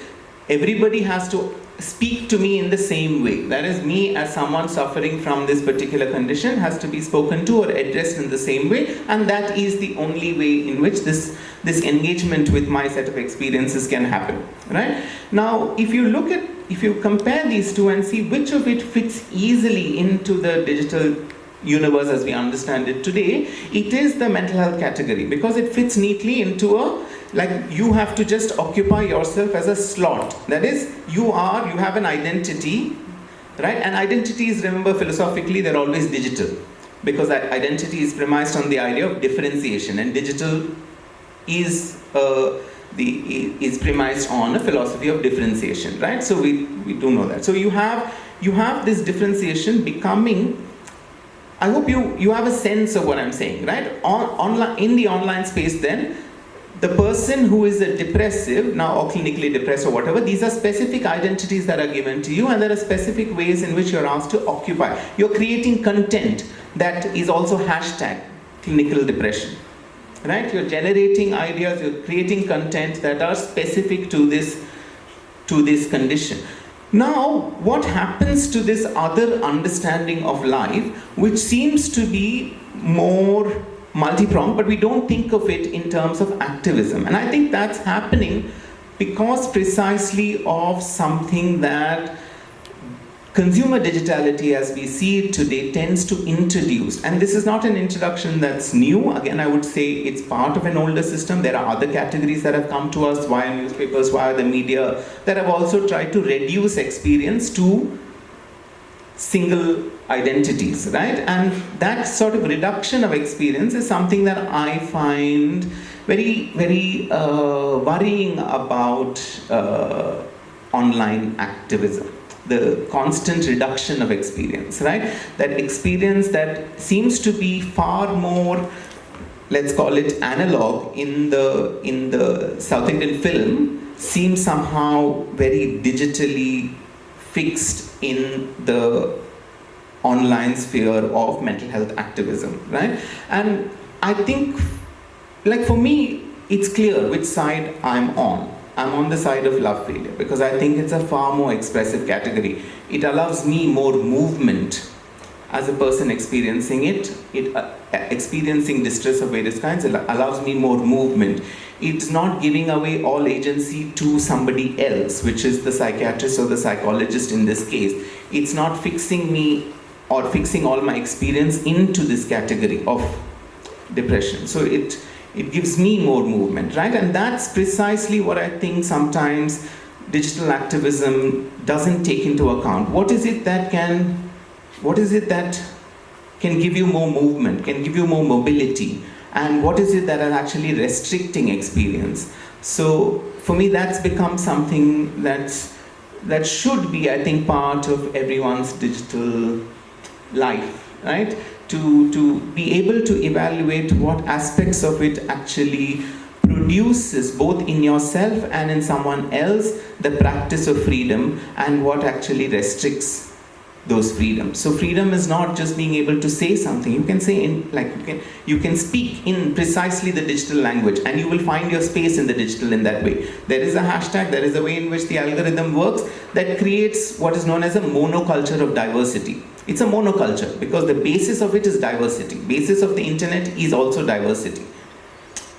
everybody has to speak to me in the same way. That is, me as someone suffering from this particular condition has to be spoken to or addressed in the same way, and that is the only way in which this engagement with my set of experiences can happen, right? Now, if you compare these two and see which of it fits easily into the digital universe as we understand it today, it is the mental health category, because it fits neatly into you have to just occupy yourself as a slot. That is, you have an identity, right? And identities, remember, philosophically, they're always digital, because that identity is premised on the idea of differentiation, and digital is premised on a philosophy of differentiation, right? So we do know that. So you have this differentiation becoming. I hope you have a sense of what I'm saying, right? In the online space, then, the person who is a depressive, now or clinically depressed or whatever, these are specific identities that are given to you, and there are specific ways in which you're asked to occupy. You're creating content that is also hashtag clinical depression, right? You're generating ideas, you're creating content that are specific to this condition. Now, what happens to this other understanding of life, which seems to be more multi-pronged, but we don't think of it in terms of activism? And I think that's happening because precisely of something that consumer digitality as we see it today tends to introduce. And this is not an introduction that's new. Again, I would say it's part of an older system. There are other categories that have come to us via newspapers, via the media, that have also tried to reduce experience to single identities, right? And that sort of reduction of experience is something that I find very, very worrying about online activism. The constant reduction of experience, right? That experience that seems to be far more, let's call it analog in the South Indian film, seems somehow very digitally fixed in the online sphere of mental health activism, right? And I think, like, for me, it's clear which side I'm on. I'm on the side of love failure because I think it's a far more expressive category. It allows me more movement as a person experiencing it. Experiencing distress of various kinds, it allows me more movement. It's not giving away all agency to somebody else, which is the psychiatrist or the psychologist in this case. It's not fixing me or fixing all my experience into this category of depression. So it gives me more movement, right? And that's precisely what I think sometimes digital activism doesn't take into account. What is it that can give you more movement, can give you more mobility, and what is it that is actually restricting experience. So for me, that's become something that should be, I think, part of everyone's digital life, right? To be able to evaluate what aspects of it actually produces, both in yourself and in someone else, the practice of freedom, and what actually restricts those freedoms. So freedom is not just being able to say something. You can say you can speak in precisely the digital language, and you will find your space in the digital in that way. There is a hashtag, there is a way in which the algorithm works that creates what is known as a monoculture of diversity. It's a monoculture because the basis of it is diversity. Basis of the internet is also diversity.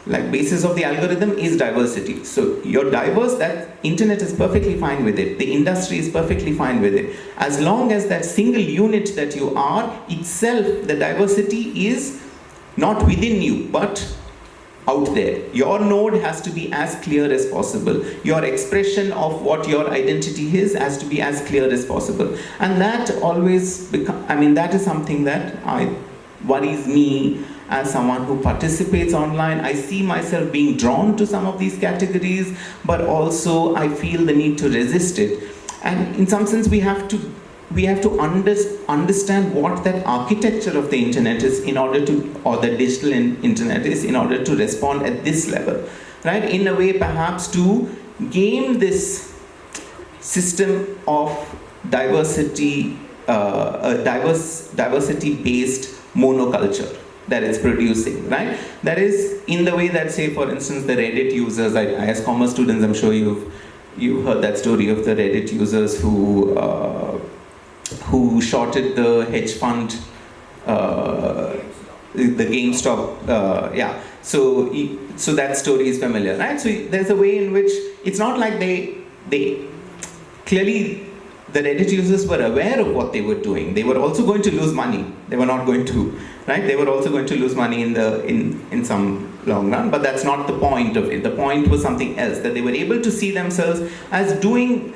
Like basis of the algorithm is diversity. So you're diverse, that internet is perfectly fine with it. The industry is perfectly fine with it. As long as that single unit that you are itself, the diversity is not within you, but out there. Your node has to be as clear as possible. Your expression of what your identity is has to be as clear as possible. And that always that is something that worries me as someone who participates online. I see myself being drawn to some of these categories, but also I feel the need to resist it. And in some sense, we have to understand what that architecture of the internet is or the digital internet is, in order to respond at this level, right? In a way, perhaps to game this system of diversity, diversity-based monoculture that it's producing, right? That is in the way that, say, for instance, the Reddit users, as commerce students, I'm sure you've heard that story of the Reddit users who shorted the hedge fund, the GameStop, So that story is familiar, right? So there's a way in which it's not like they clearly, the Reddit users were aware of what they were doing. They were also going to lose money. They were not going to, right? They were also going to lose money in some long run, but that's not the point of it. The point was something else, that they were able to see themselves as doing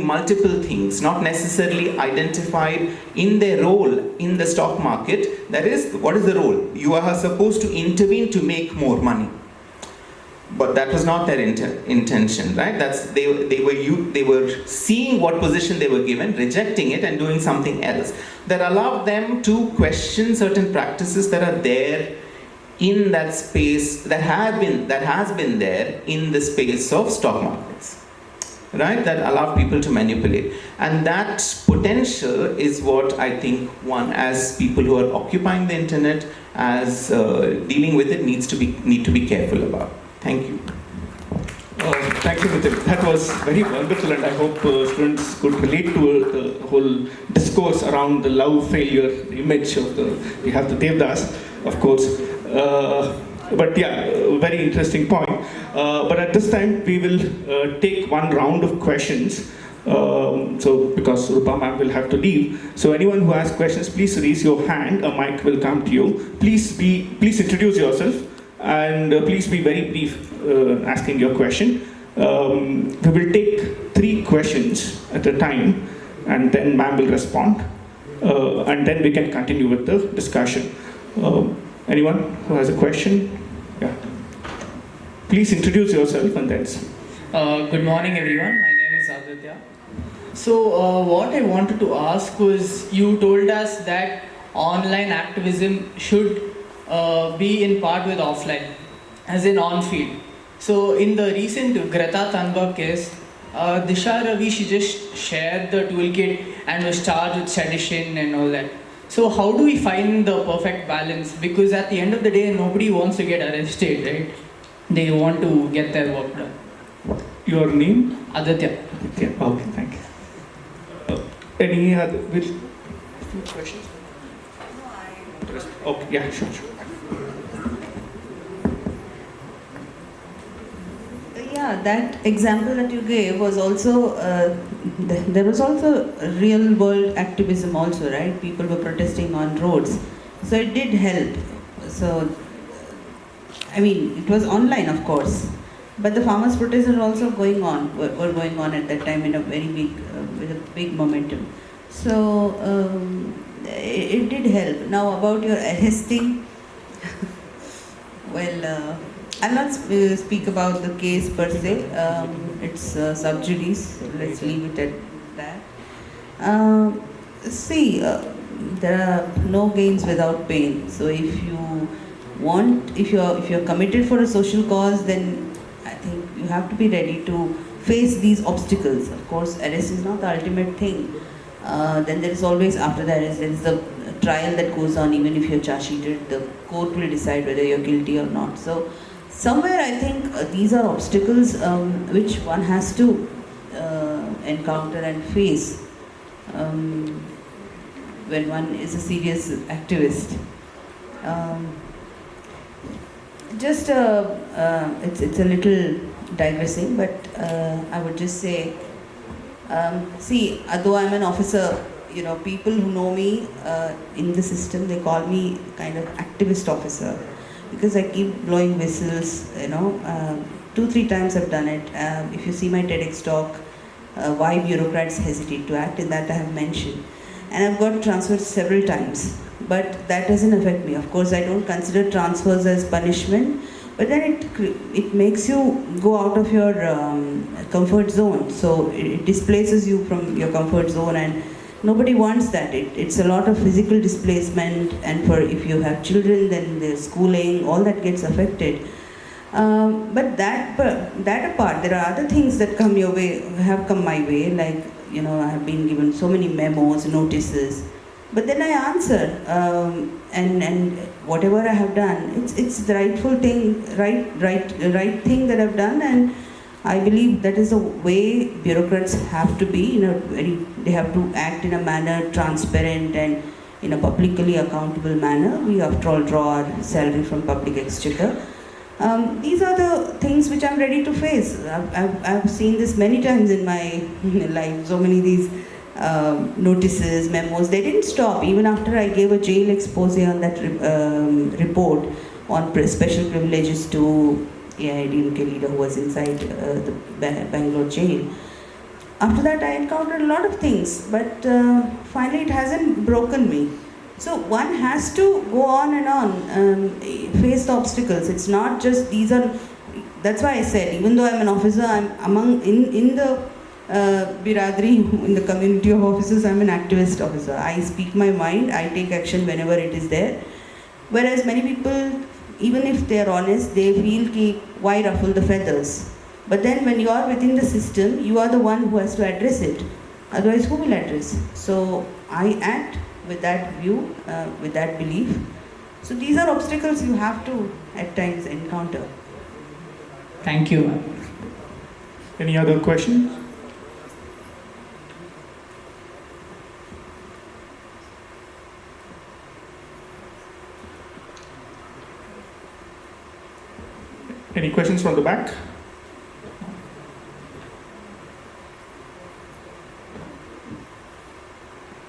multiple things, not necessarily identified in their role in the stock market. That is, what is the role? You are supposed to intervene to make more money. But that was not their intention, right? They were seeing what position they were given, rejecting it, and doing something else that allowed them to question certain practices that are there in that space, that has been there in the space of stock markets, right? That allow people to manipulate, and that potential is what I think one, as people who are occupying the internet, as dealing with it, need to be careful about. Thank you. Thank you, Nitin. That was very wonderful, and I hope students could relate to the whole discourse around the love failure image of we have the Devdas, of course. But yeah, very interesting point. But at this time, we will take one round of questions. So because Rupa ma'am will have to leave. So anyone who has questions, please raise your hand. A mic will come to you. Please introduce yourself. And please be very brief asking your question. We will take 3 questions at a time, and then ma'am will respond. And then we can continue with the discussion. Anyone who has a question? Yeah. Please introduce yourself and then. Good morning, everyone. My name is Aditya. So what I wanted to ask was, you told us that online activism should be in part with offline, as in on-field. So in the recent Greta Thunberg case, Disha Ravi, she just shared the toolkit and was charged with sedition and all that. So how do we find the perfect balance? Because at the end of the day, nobody wants to get arrested, right? They want to get their work done. Your name? Aditya. Aditya. Okay, thank you. Any other questions? Okay, yeah, sure. Yeah, that example that you gave was also, there was also real world activism also, right? People were protesting on roads. So it did help. So, it was online, of course. But the farmers' protests were also were going on at that time in a very big, with a big momentum. So it did help. Now about your arresting, well, I'll not speak about the case per se. It's sub judice. So let's leave it at that. See, there are no gains without pain. So if you want, if you're committed for a social cause, then I think you have to be ready to face these obstacles. Of course, arrest is not the ultimate thing. Then there is always, after the arrest, there is the trial that goes on. Even if you're charge sheeted, the court will decide whether you're guilty or not. So somewhere I think these are obstacles which one has to encounter and face when one is a serious activist. It's a little digressing, but I would just say, see, although I'm an officer, you know, people who know me in the system, they call me kind of activist officer because I keep blowing whistles, you know. 2-3 times I've done it. If you see my TEDx talk, why bureaucrats hesitate to act, in that I have mentioned. And I've got transferred several times, but that doesn't affect me. Of course, I don't consider transfers as punishment, but then it makes you go out of your comfort zone. So it displaces you from your comfort zone, and nobody wants that. It's a lot of physical displacement, and for if you have children, then their schooling, all that gets affected. But that apart, there are other things that come your way, have come my way, like, you know, I have been given so many memos, notices, but then I answer, and whatever I have done, it's the rightful thing, right thing that I've done, and I believe that is the way bureaucrats have to be. You know, they have to act in a manner transparent and in a publicly accountable manner. We, after all, draw our salary from public exchequer. These are the things which I'm ready to face. I've seen this many times in my life. So many of these notices, memos, they didn't stop. Even after I gave a jail expose on that report on special privileges to AIDMK leader who was inside the Bangalore jail. After that, I encountered a lot of things, but finally it hasn't broken me. So one has to go on and on, face the obstacles. It's not just these are. That's why I said, even though I'm an officer, I'm among in the biradri, in the community of officers, I'm an activist officer. I speak my mind. I take action whenever it is there. Whereas many people, even if they're honest, they feel ki why ruffle the feathers. But then when you are within the system, you are the one who has to address it. Otherwise, who will address? So I act with that view, with that belief. So these are obstacles you have to at times encounter. Thank you. Any other questions? Any questions from the back?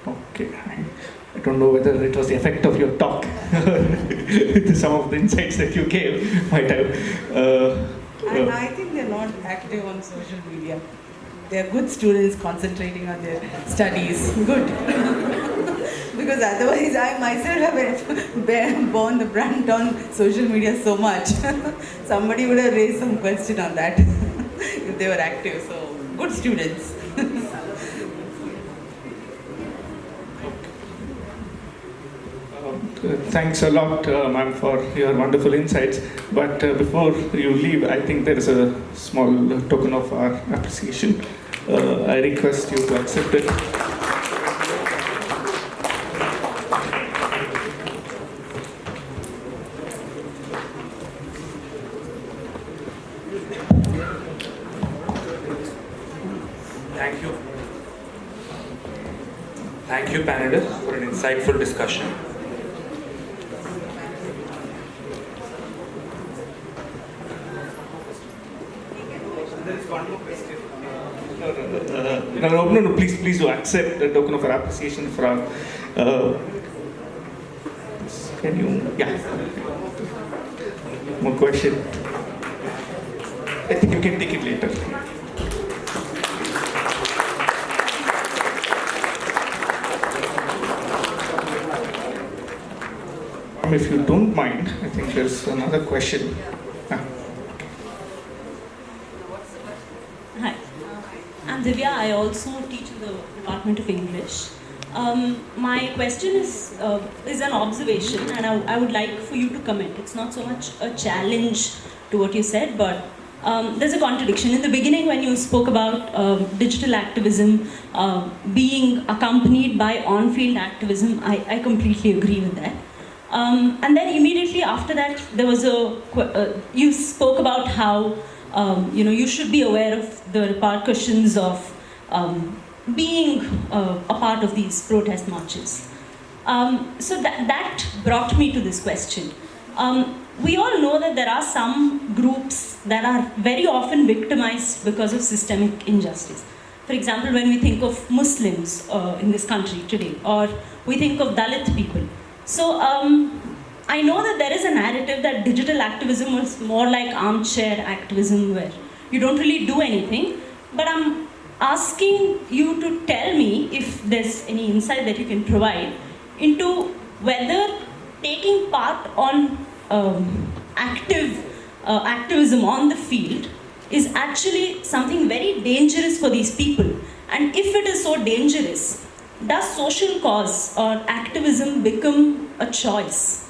Okay, I don't know whether it was the effect of your talk. Some of the insights that you gave might have. I think they're not active on social media. They're good students concentrating on their studies. Good. Because otherwise I myself have borne the brunt on social media so much. Somebody would have raised some question on that if they were active. So, good students. Thanks a lot, ma'am, for your wonderful insights. But before you leave, I think there is a small token of our appreciation. I request you to accept it. Thank you. Thank you, panelists, for an insightful discussion. No, please do accept the token of our appreciation from. Can you? Yeah. More question? I think you can take it later. 1 if you don't mind, I think there's another question. Hi, I'm Divya. I also teach in the Department of English. My question is an observation, and I would like for you to comment. It's not so much a challenge to what you said, but there's a contradiction. In the beginning, when you spoke about digital activism being accompanied by on-field activism, I completely agree with that. And then immediately after that, there was you spoke about how you should be aware of the repercussions of being a part of these protest marches. So that brought me to this question. We all know that there are some groups that are very often victimized because of systemic injustice. For example, when we think of Muslims in this country today, or we think of Dalit people. So I know that there is a narrative that digital activism was more like armchair activism where you don't really do anything, but I'm asking you to tell me if there's any insight that you can provide into whether taking part on activism on the field is actually something very dangerous for these people. And if it is so dangerous, does social cause or activism become a choice?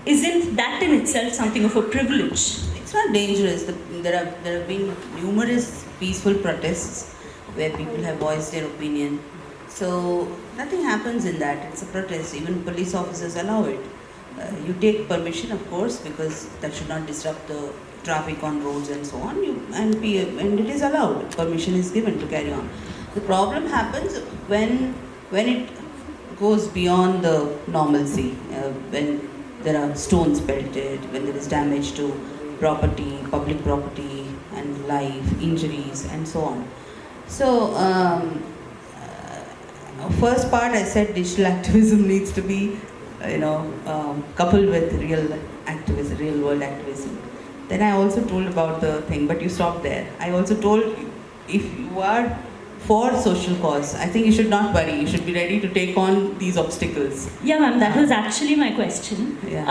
Isn't that in itself something of a privilege? It's not dangerous. There have been numerous peaceful protests where people have voiced their opinion. So nothing happens in that. It's a protest. Even police officers allow it. You take permission, of course, because that should not disrupt the traffic on roads and so on. And it is allowed. Permission is given to carry on. The problem happens when it goes beyond the normalcy. When there are stones pelted, when there is damage to property, public property, and life, injuries, and so on. So, first part I said digital activism needs to be, coupled with real world activism. Then I also told about the thing, but you stopped there. I also told if you are for social cause, I think you should not worry. You should be ready to take on these obstacles. Yeah, ma'am, that was actually my question. Yeah.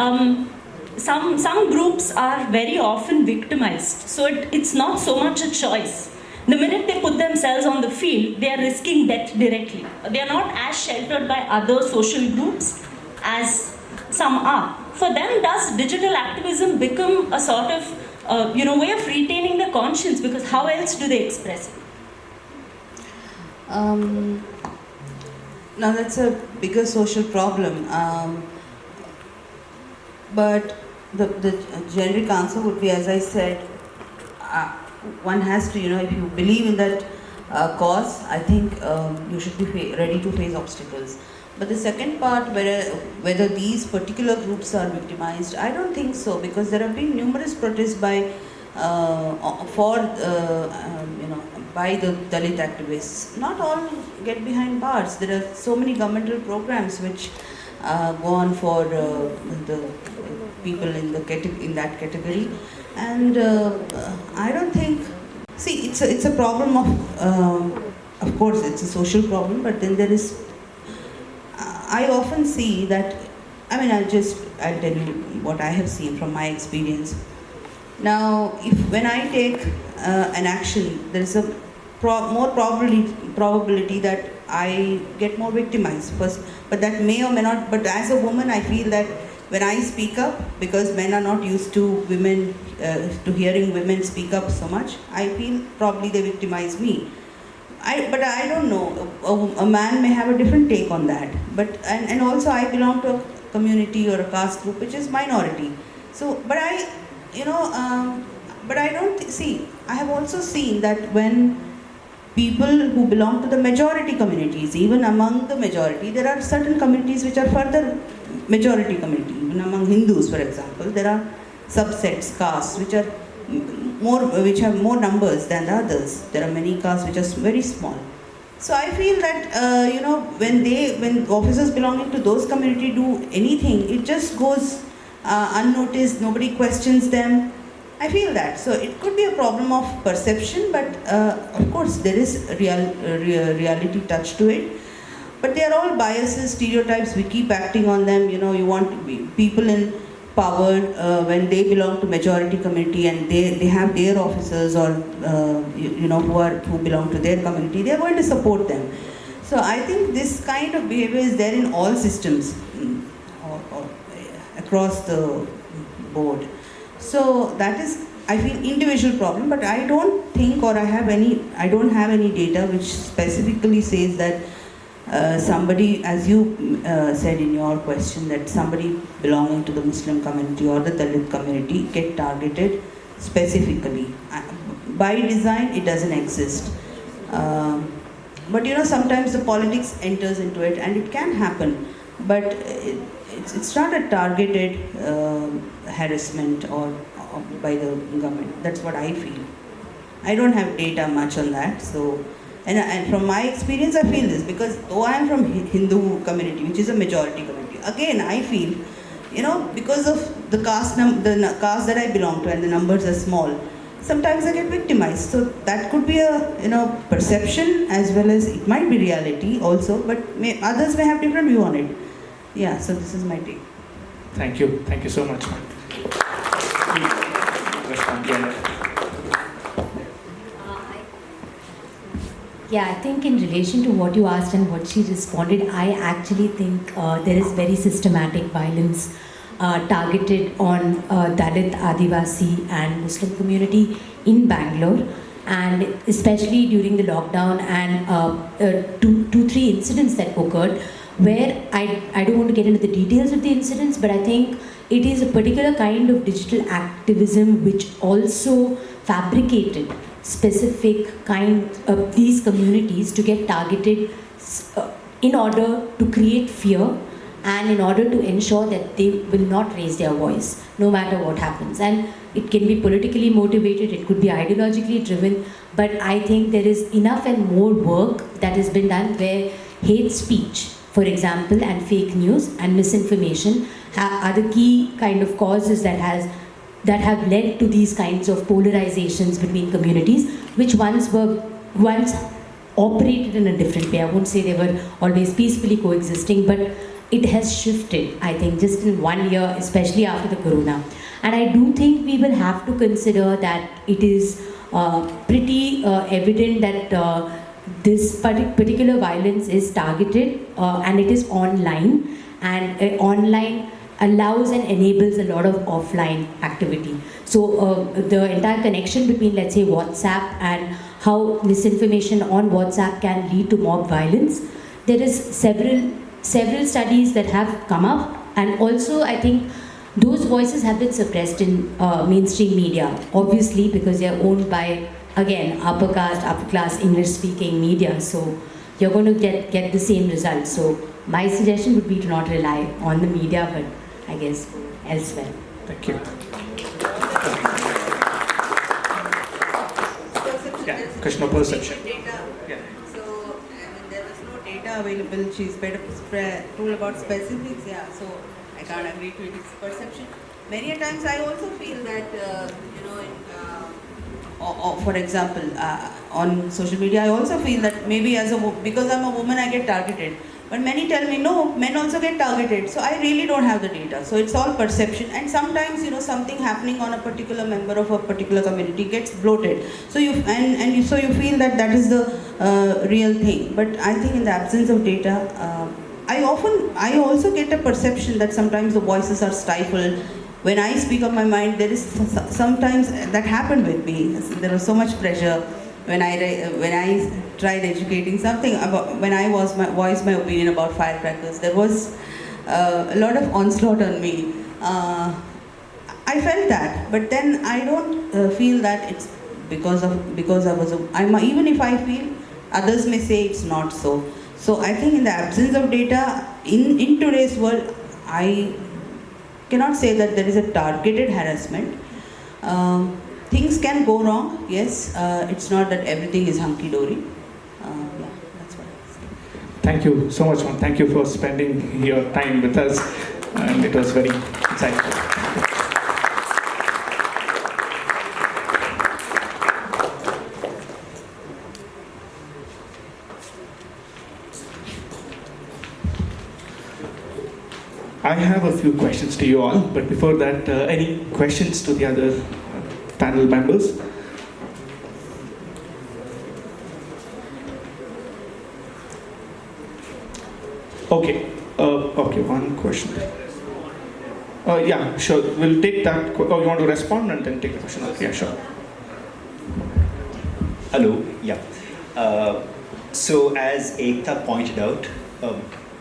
Some groups are very often victimized, so it's not so much a choice. The minute they put themselves on the field, they are risking death directly. They are not as sheltered by other social groups as some are. For them, does digital activism become a sort of way of retaining the conscience? Because how else do they express it? Now that's a bigger social problem, but the generic answer would be, as I said, one has to, if you believe in that cause, I think you should be ready to face obstacles. But the second part, whether these particular groups are victimized, I don't think so, because there have been numerous protests by the Dalit activists. Not all get behind bars. There are so many governmental programs which go on for the people in that category, and I don't think. See, it's a problem of course, it's a social problem, but then there is. I often see that. I'll tell you what I have seen from my experience. Now, when I take an action, there is a more probability that I get more victimized first, but that may or may not. But as a woman, I feel that when I speak up, because men are not used to women, to hearing women speak up so much, I feel probably they victimize me. But I don't know. A man may have a different take on that. But and also I belong to a community or a caste group which is minority. So, but I don't see. I have also seen that when people who belong to the majority communities, even among the majority, there are certain communities which are further majority community. Even among Hindus, for example, there are subsets, castes, which have more numbers than the others. There are many castes which are very small. So I feel that when officers belonging to those communities do anything, it just goes unnoticed. Nobody questions them. I feel that. So it could be a problem of perception, but of course there is reality touch to it. But they are all biases, stereotypes. We keep acting on them. You want to be people in power when they belong to majority community and they have their officers or who belong to their community. They are going to support them. So I think this kind of behavior is there in all systems or across the board. So that is, I feel, individual problem, but I don't think I don't have any data which specifically says that somebody, as you said in your question, that somebody belonging to the Muslim community or the Dalit community get targeted specifically. By design, it doesn't exist. But sometimes the politics enters into it, and it can happen. But it's not a targeted harassment or by the government. That's what I feel. I don't have data much on that. So, and from my experience, I feel this because though I am from Hindu community, which is a majority community, again I feel, because of the caste that I belong to and the numbers are small, sometimes I get victimized. So that could be a perception as well as it might be reality also, but others may have different view on it. Yeah, so this is my take. Thank you. Thank you so much, ma'am. Yeah, I think in relation to what you asked and what she responded, I actually think there is very systematic violence targeted on Dalit, Adivasi and Muslim community in Bangalore, and especially during the lockdown and two, three incidents that occurred where I don't want to get into the details of the incidents, but I think it is a particular kind of digital activism which also fabricated specific kind of these communities to get targeted in order to create fear and in order to ensure that they will not raise their voice no matter what happens. And it can be politically motivated, it could be ideologically driven, but I think there is enough and more work that has been done where hate speech, for example, and fake news and misinformation are the key kind of causes that have led to these kinds of polarizations between communities, which once operated in a different way. I won't say they were always peacefully coexisting, but it has shifted, I think, just in 1 year, especially after the corona. And I do think we will have to consider that it is pretty evident that this particular violence is targeted and it is online, and online allows and enables a lot of offline activity. So the entire connection between, let's say, WhatsApp and how misinformation on WhatsApp can lead to mob violence, there is several studies that have come up, and also I think those voices have been suppressed in mainstream media, obviously because they are owned by, again, upper class English speaking media, so you're going to get the same results. So my suggestion would be to not rely on the media, but I guess elsewhere. Thank you. Yeah, question of perception. Yeah. So there was no data available. She's told about specifics. Yeah. So I can't agree to it. It's perception. Many a times I also feel that for example, on social media, I also feel that maybe because I'm a woman, I get targeted. But many tell me, no, men also get targeted. So I really don't have the data. So it's all perception. And sometimes, something happening on a particular member of a particular community gets bloated. So you feel that is the real thing. But I think in the absence of data, I also get a perception that sometimes the voices are stifled. When I speak of my mind, there is sometimes that happened with me. There was so much pressure. When I tried educating something about, when I voiced my opinion about firecrackers, there was a lot of onslaught on me. I felt that, but then I don't feel that it's because I was even if I feel, others may say it's not so. So I think in the absence of data in today's world, I cannot say that there is a targeted harassment. Things can go wrong, yes. It's not that everything is hunky-dory. Yeah, that's what I say. Thank you so much, ma'am. Thank you for spending your time with us, and it was very insightful. I have a few questions to you all, but before that, any questions to the other panel members? Okay, one question. Yeah, sure. We'll take that. Oh, you want to respond and then take the question? Yeah, sure. Hello, yeah. So as Ekta pointed out,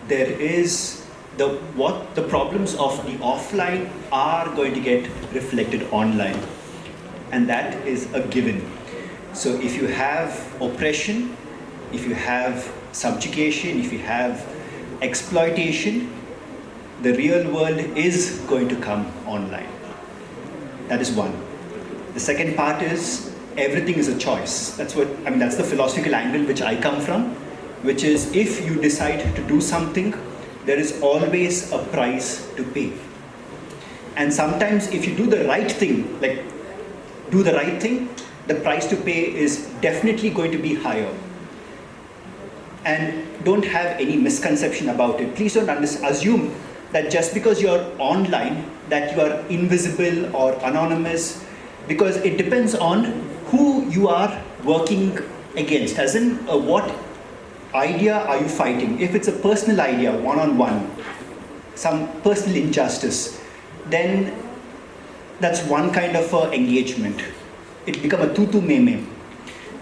there is the problems of the offline are going to get reflected online, and that is a given. So if you have oppression, if you have subjugation, if you have exploitation, the real world is going to come online. That is one. The second part is everything is a choice. That's the philosophical angle which I come from, which is if you decide to do something, there is always a price to pay. And sometimes if you do the right thing, the price to pay is definitely going to be higher. And don't have any misconception about it. Please don't assume that just because you're online, that you are invisible or anonymous, because it depends on who you are working against, as in what idea are you fighting. If it's a personal idea, one-on-one, some personal injustice, then that's one kind of engagement. It becomes a tutu meme.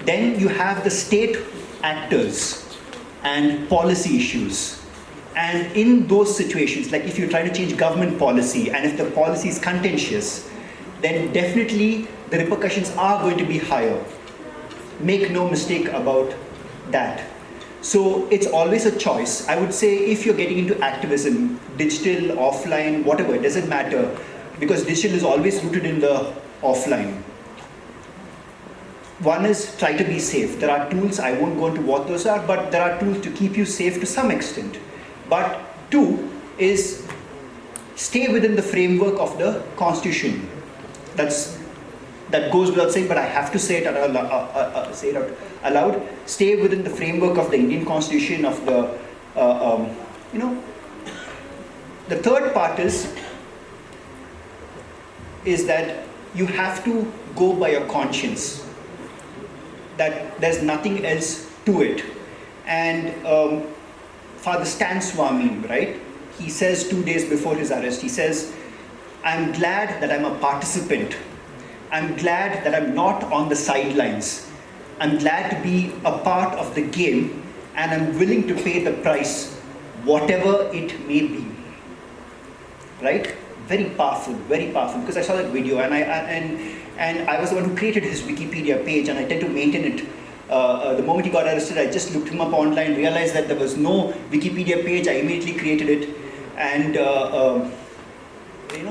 Then you have the state actors and policy issues. And in those situations, like if you're trying to change government policy and if the policy is contentious, then definitely the repercussions are going to be higher. Make no mistake about that. So it's always a choice. I would say if you're getting into activism, digital, offline, whatever, it doesn't matter, because digital is always rooted in the offline. One is try to be safe. There are tools, I won't go into what those are, but there are tools to keep you safe to some extent. But two is stay within the framework of the Constitution. That goes without saying, but I have to say it out aloud. Stay within the framework of the Indian Constitution, of the, The third part is that you have to go by your conscience. That there's nothing else to it. And Father Stan Swami, right? He says 2 days before his arrest, he says, I'm glad that I'm a participant. I'm glad that I'm not on the sidelines. I'm glad to be a part of the game, and I'm willing to pay the price, whatever it may be. Right? Very powerful, because I saw that video and I was the one who created his Wikipedia page, and I tend to maintain it. The moment he got arrested, I just looked him up online, realized that there was no Wikipedia page. I immediately created it, and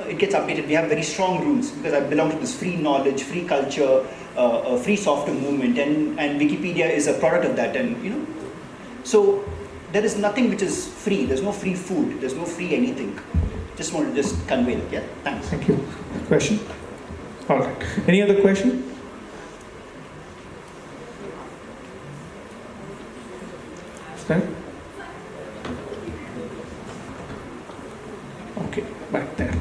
it gets updated. We have very strong rules because I belong to this free knowledge, free culture, free software movement, and Wikipedia is a product of that. And so there is nothing which is free. There's no free food. There's no free anything. Just want to convey that. Yeah, thanks. Thank you. Question? All right. Any other question? Sir? Okay, back there.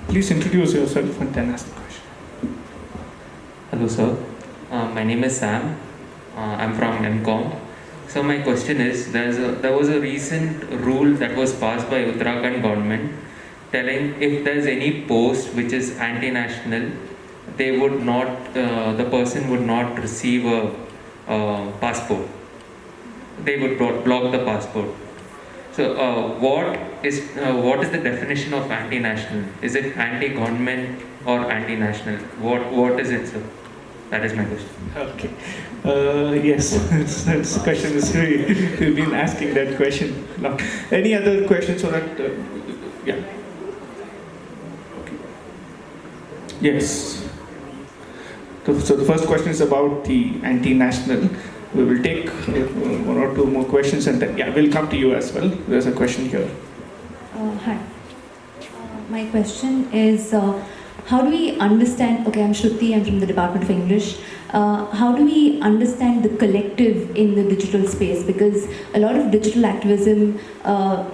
Please introduce yourself and then ask the question. Hello, sir. My name is Sam. I'm from MCOM. So my question is, there was a recent rule that was passed by Uttarakhand government telling if there's any post which is anti-national, they would not, the person would not receive a passport. They would block the passport. So what is the definition of anti-national? Is it anti-government or anti-national? What is it, sir? That is my question. Okay. Yes, that question is we've been asking that question. Now, any other questions so that, yeah. Okay. Yes. So the first question is about the anti-national. We will take one or two more questions and then, yeah, we'll come to you as well. There's a question here. Hi. My question is, how do we understand, okay, I'm Shruti, I'm from the Department of English. How do we understand the collective in the digital space? Because a lot of digital activism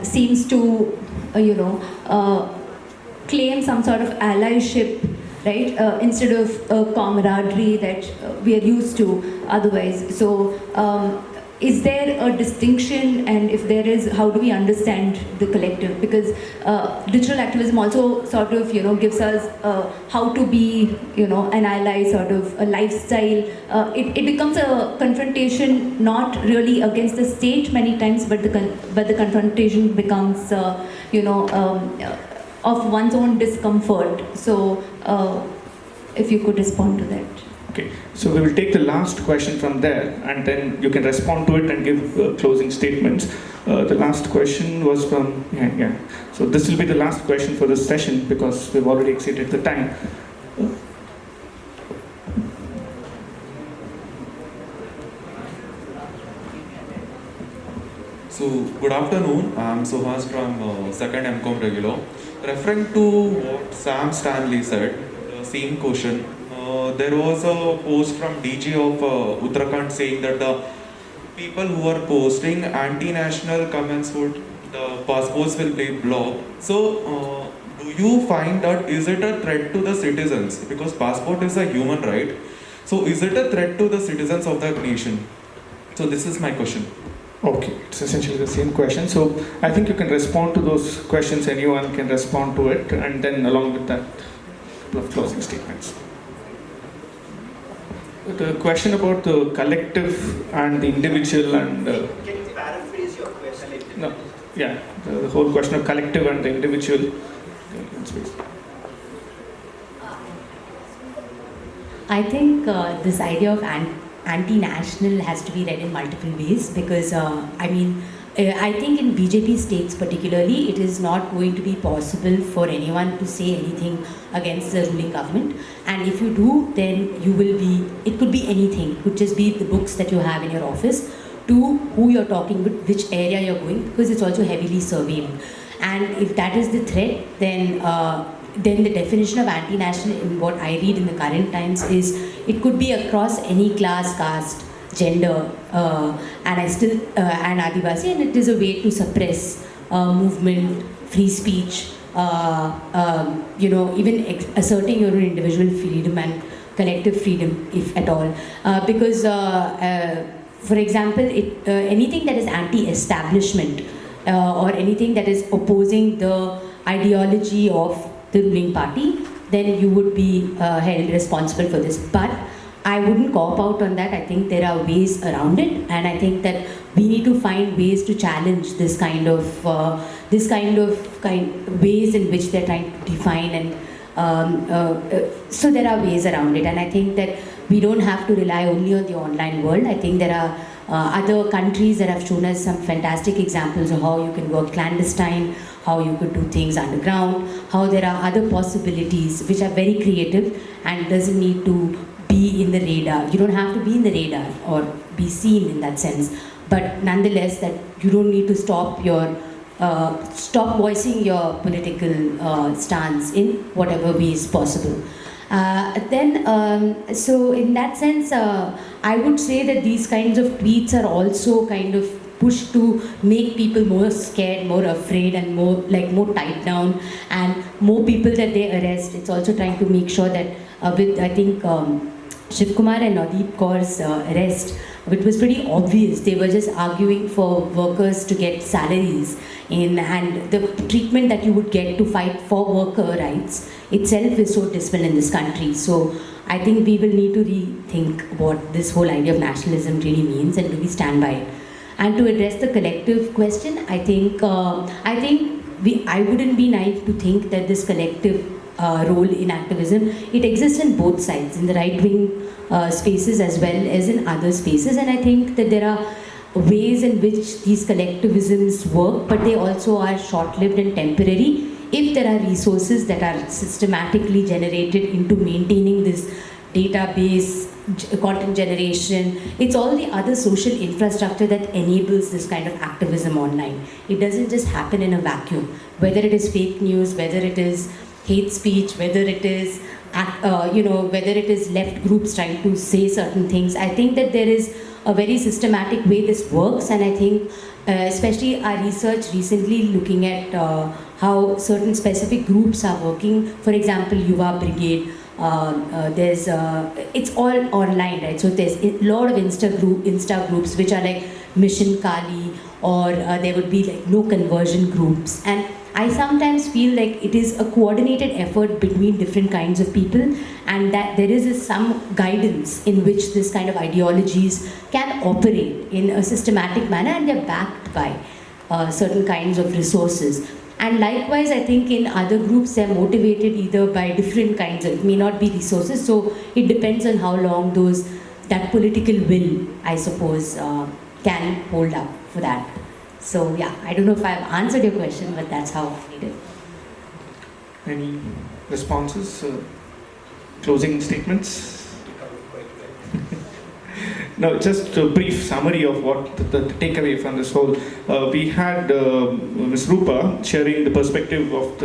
seems to, claim some sort of allyship, right? Instead of camaraderie that we are used to otherwise. So, is there a distinction, and if there is, how do we understand the collective? Because digital activism also sort of, gives us how to be, an ally, sort of a lifestyle. It becomes a confrontation, not really against the state many times, but the confrontation becomes, of one's own discomfort. So, if you could respond to that. Okay, so we will take the last question from there, and then you can respond to it and give closing statements. The last question was from, yeah. So this will be the last question for this session because we've already exceeded the time. So, good afternoon. I'm Suhas from 2nd MCOM Regular. Referring to what Sam Stanley said, the same question. There was a post from DG of Uttarakhand saying that the people who are posting anti-national comments the passports will be blocked. So, do you find that is it a threat to the citizens? Because passport is a human right. So, is it a threat to the citizens of the nation? So, this is my question. Okay, it's essentially the same question. So I think you can respond to those questions. Anyone can respond to it, and then along with that, a couple of closing statements. The question about the collective and the individual and... Can you paraphrase your question? No, yeah, the whole question of collective and the individual. I think this idea of anti-national has to be read in multiple ways because, I think in BJP states particularly, it is not going to be possible for anyone to say anything against the ruling government. And if you do, then it could be anything. It could just be the books that you have in your office, to who you're talking with, which area you're going, because it's also heavily surveilled. And if that is the threat, then the definition of anti-national in what I read in the current times is it could be across any class, caste, gender, and Adivasi, and it is a way to suppress movement, free speech, even asserting your own individual freedom and collective freedom, if at all. Because, for example, anything that is anti-establishment or anything that is opposing the ideology of the ruling party, then you would be held responsible for this. But I wouldn't cop out on that. I think there are ways around it, and I think that we need to find ways to challenge this kind of ways in which they're trying to define, and so there are ways around it. And I think that we don't have to rely only on the online world. I think there are other countries that have shown us some fantastic examples of how you can work clandestine, how you could do things underground, how there are other possibilities which are very creative and doesn't need to be in the radar. You don't have to be in the radar or be seen in that sense, but nonetheless that you don't need to stop voicing your political stance in whatever way is possible. So in that sense, I would say that these kinds of tweets are also kind of pushed to make people more scared, more afraid, and more tied down, and more people that they arrest. It's also trying to make sure that with, I think, Shiv Kumar and Nadeep Kaur's arrest, it was pretty obvious. They were just arguing for workers to get salaries and the treatment that you would get to fight for worker rights itself is so dismal in this country. So I think we will need to rethink what this whole idea of nationalism really means, and do we stand by it. And to address the collective question, I wouldn't be naive to think that this collective role in activism, it exists in both sides, in the right-wing spaces as well as in other spaces. And I think that there are ways in which these collectivisms work, but they also are short-lived and temporary if there are resources that are systematically generated into maintaining this database, content generation. It's all the other social infrastructure that enables this kind of activism online. It doesn't just happen in a vacuum. Whether it is fake news, whether it is hate speech, whether it is whether it is left groups trying to say certain things. I think that there is a very systematic way this works, and I think especially our research recently looking at how certain specific groups are working. For example, Yuva Brigade. There's it's all online, right? So there's a lot of Insta groups which are like Mission Kali, or there would be like no conversion groups, and I sometimes feel like it is a coordinated effort between different kinds of people, and that there is some guidance in which this kind of ideologies can operate in a systematic manner, and they're backed by certain kinds of resources. And likewise, I think in other groups, they're motivated either by different kinds of, it may not be resources, so it depends on how long that political will, I suppose, can hold up for that. So yeah, I don't know if I've answered your question, but that's how I read it. Any responses? Closing statements? No, just a brief summary of what the takeaway from this whole. We had Ms. Rupa sharing the perspective of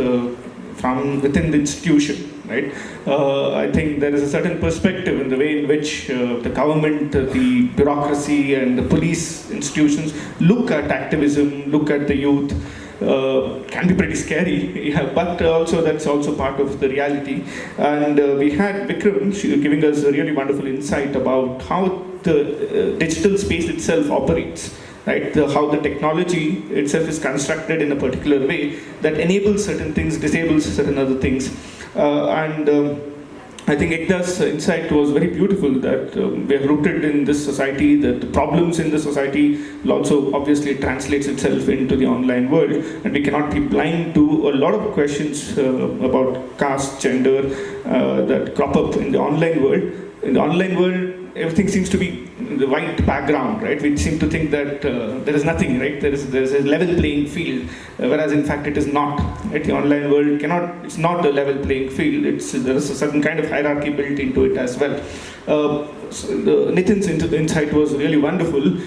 from within the institution, right? I think there is a certain perspective in the way in which the government, the bureaucracy, and the police institutions look at activism, look at the youth. Can be pretty scary, yeah, but also that's also part of the reality. And we had Vikram giving us a really wonderful insight about how the digital space itself operates, right? How the technology itself is constructed in a particular way that enables certain things, disables certain other things. I think Ekta's insight was very beautiful, that we are rooted in this society, that the problems in the society will also obviously translates itself into the online world, and we cannot be blind to a lot of questions about caste, gender that crop up in the online world. In the online world, everything seems to be the white background, right? We seem to think that there is nothing, right? There is a level playing field, whereas in fact it is not. Right? The online world it's not a level playing field. There is a certain kind of hierarchy built into it as well. Nitin's insight was really wonderful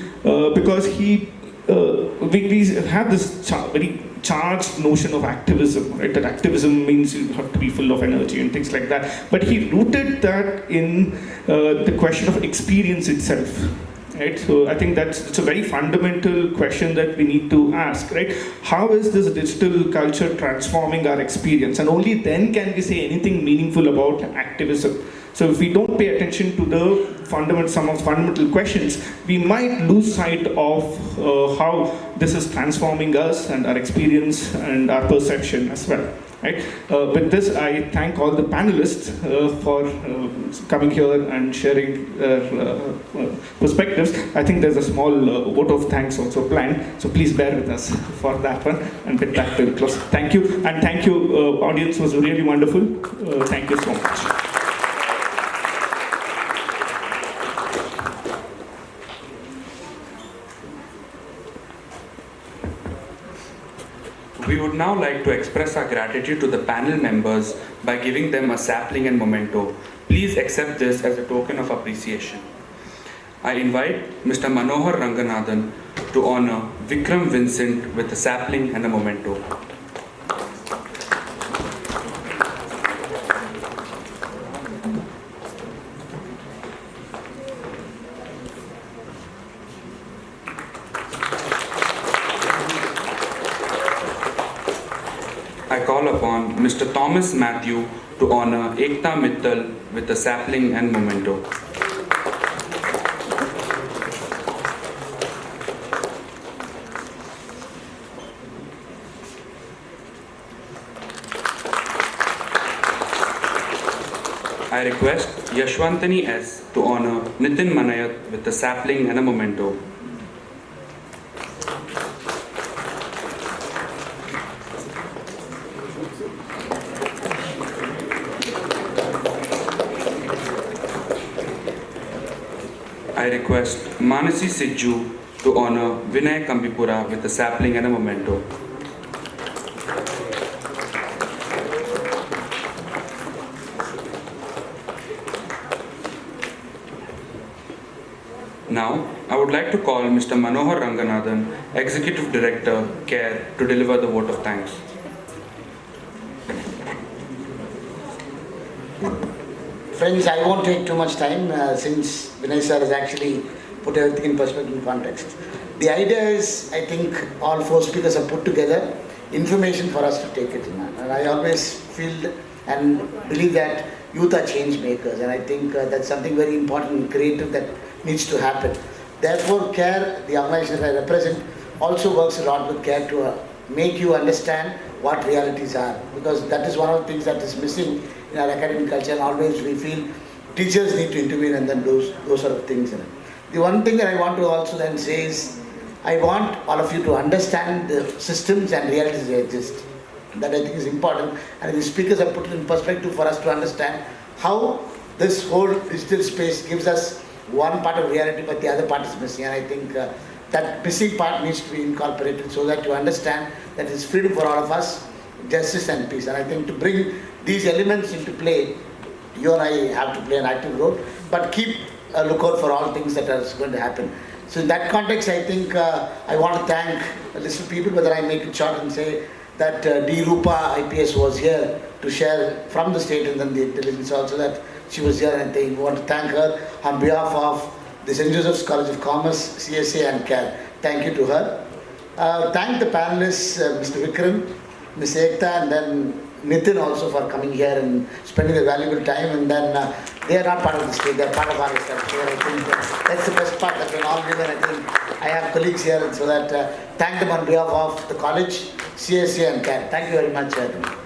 because we have this very charged notion of activism, right? That activism means you have to be full of energy and things like that. But he rooted that in the question of experience itself, right? So I think it's a very fundamental question that we need to ask, right? How is this digital culture transforming our experience? And only then can we say anything meaningful about activism. So if we don't pay attention to some of the fundamental questions, we might lose sight of how this is transforming us and our experience and our perception as well. Right? With this, I thank all the panelists for coming here and sharing their perspectives. I think there's a small vote of thanks also planned, so please bear with us for that one. And with that, we'll close. Thank you, and thank you, audience was really wonderful. Thank you so much. We would now like to express our gratitude to the panel members by giving them a sapling and memento. Please accept this as a token of appreciation. I invite Mr. Manohar Ranganathan to honor Vikram Vincent with a sapling and a memento. I call upon Mr. Thomas Matthew to honor Ekta Mittal with a sapling and memento. I request Yashwantani S. to honor Nitin Manayat with a sapling and a memento. I request Manasi Sijju to honor Vinay Kambipura with a sapling and a memento. Now, I would like to call Mr. Manohar Ranganathan, Executive Director, CARE, to deliver the vote of thanks. Friends, I won't take too much time since Vinay sir has actually put everything in perspective and context. The idea is, I think all four speakers have put together information for us to take it in. And I always feel and believe that youth are change makers, and I think that's something very important and creative that needs to happen. Therefore, CARE, the organization that I represent, also works a lot with CARE to make you understand what realities are, because that is one of the things that is missing in our academic culture, and always we feel teachers need to intervene and then those sort of things. The one thing that I want to also then say is, I want all of you to understand the systems and realities that exist. That I think is important, and the speakers have put it in perspective for us to understand how this whole digital space gives us one part of reality, but the other part is missing. And I think that missing part needs to be incorporated so that you understand that it's freedom for all of us, justice and peace. And I think to bring these elements into play, you and I have to play an active role, but keep a lookout for all things that are going to happen. So in that context, I think I want to thank a list of people, whether I make it short and say that D. Rupa IPS was here to share from the state and then the intelligence also, that she was here, and I want to thank her on behalf of the St. Joseph's College of Commerce, CSA and CARE. Thank you to her. Thank the panelists, Mr. Vikram, Ms. Ekta, and then Nitin also for coming here and spending a valuable time. And then they are not part of the state, they are part of our research. So I think that's the best part that we're all given. I think I have colleagues here, and so that thank them on behalf of the college, CSA and CARE. Thank you very much.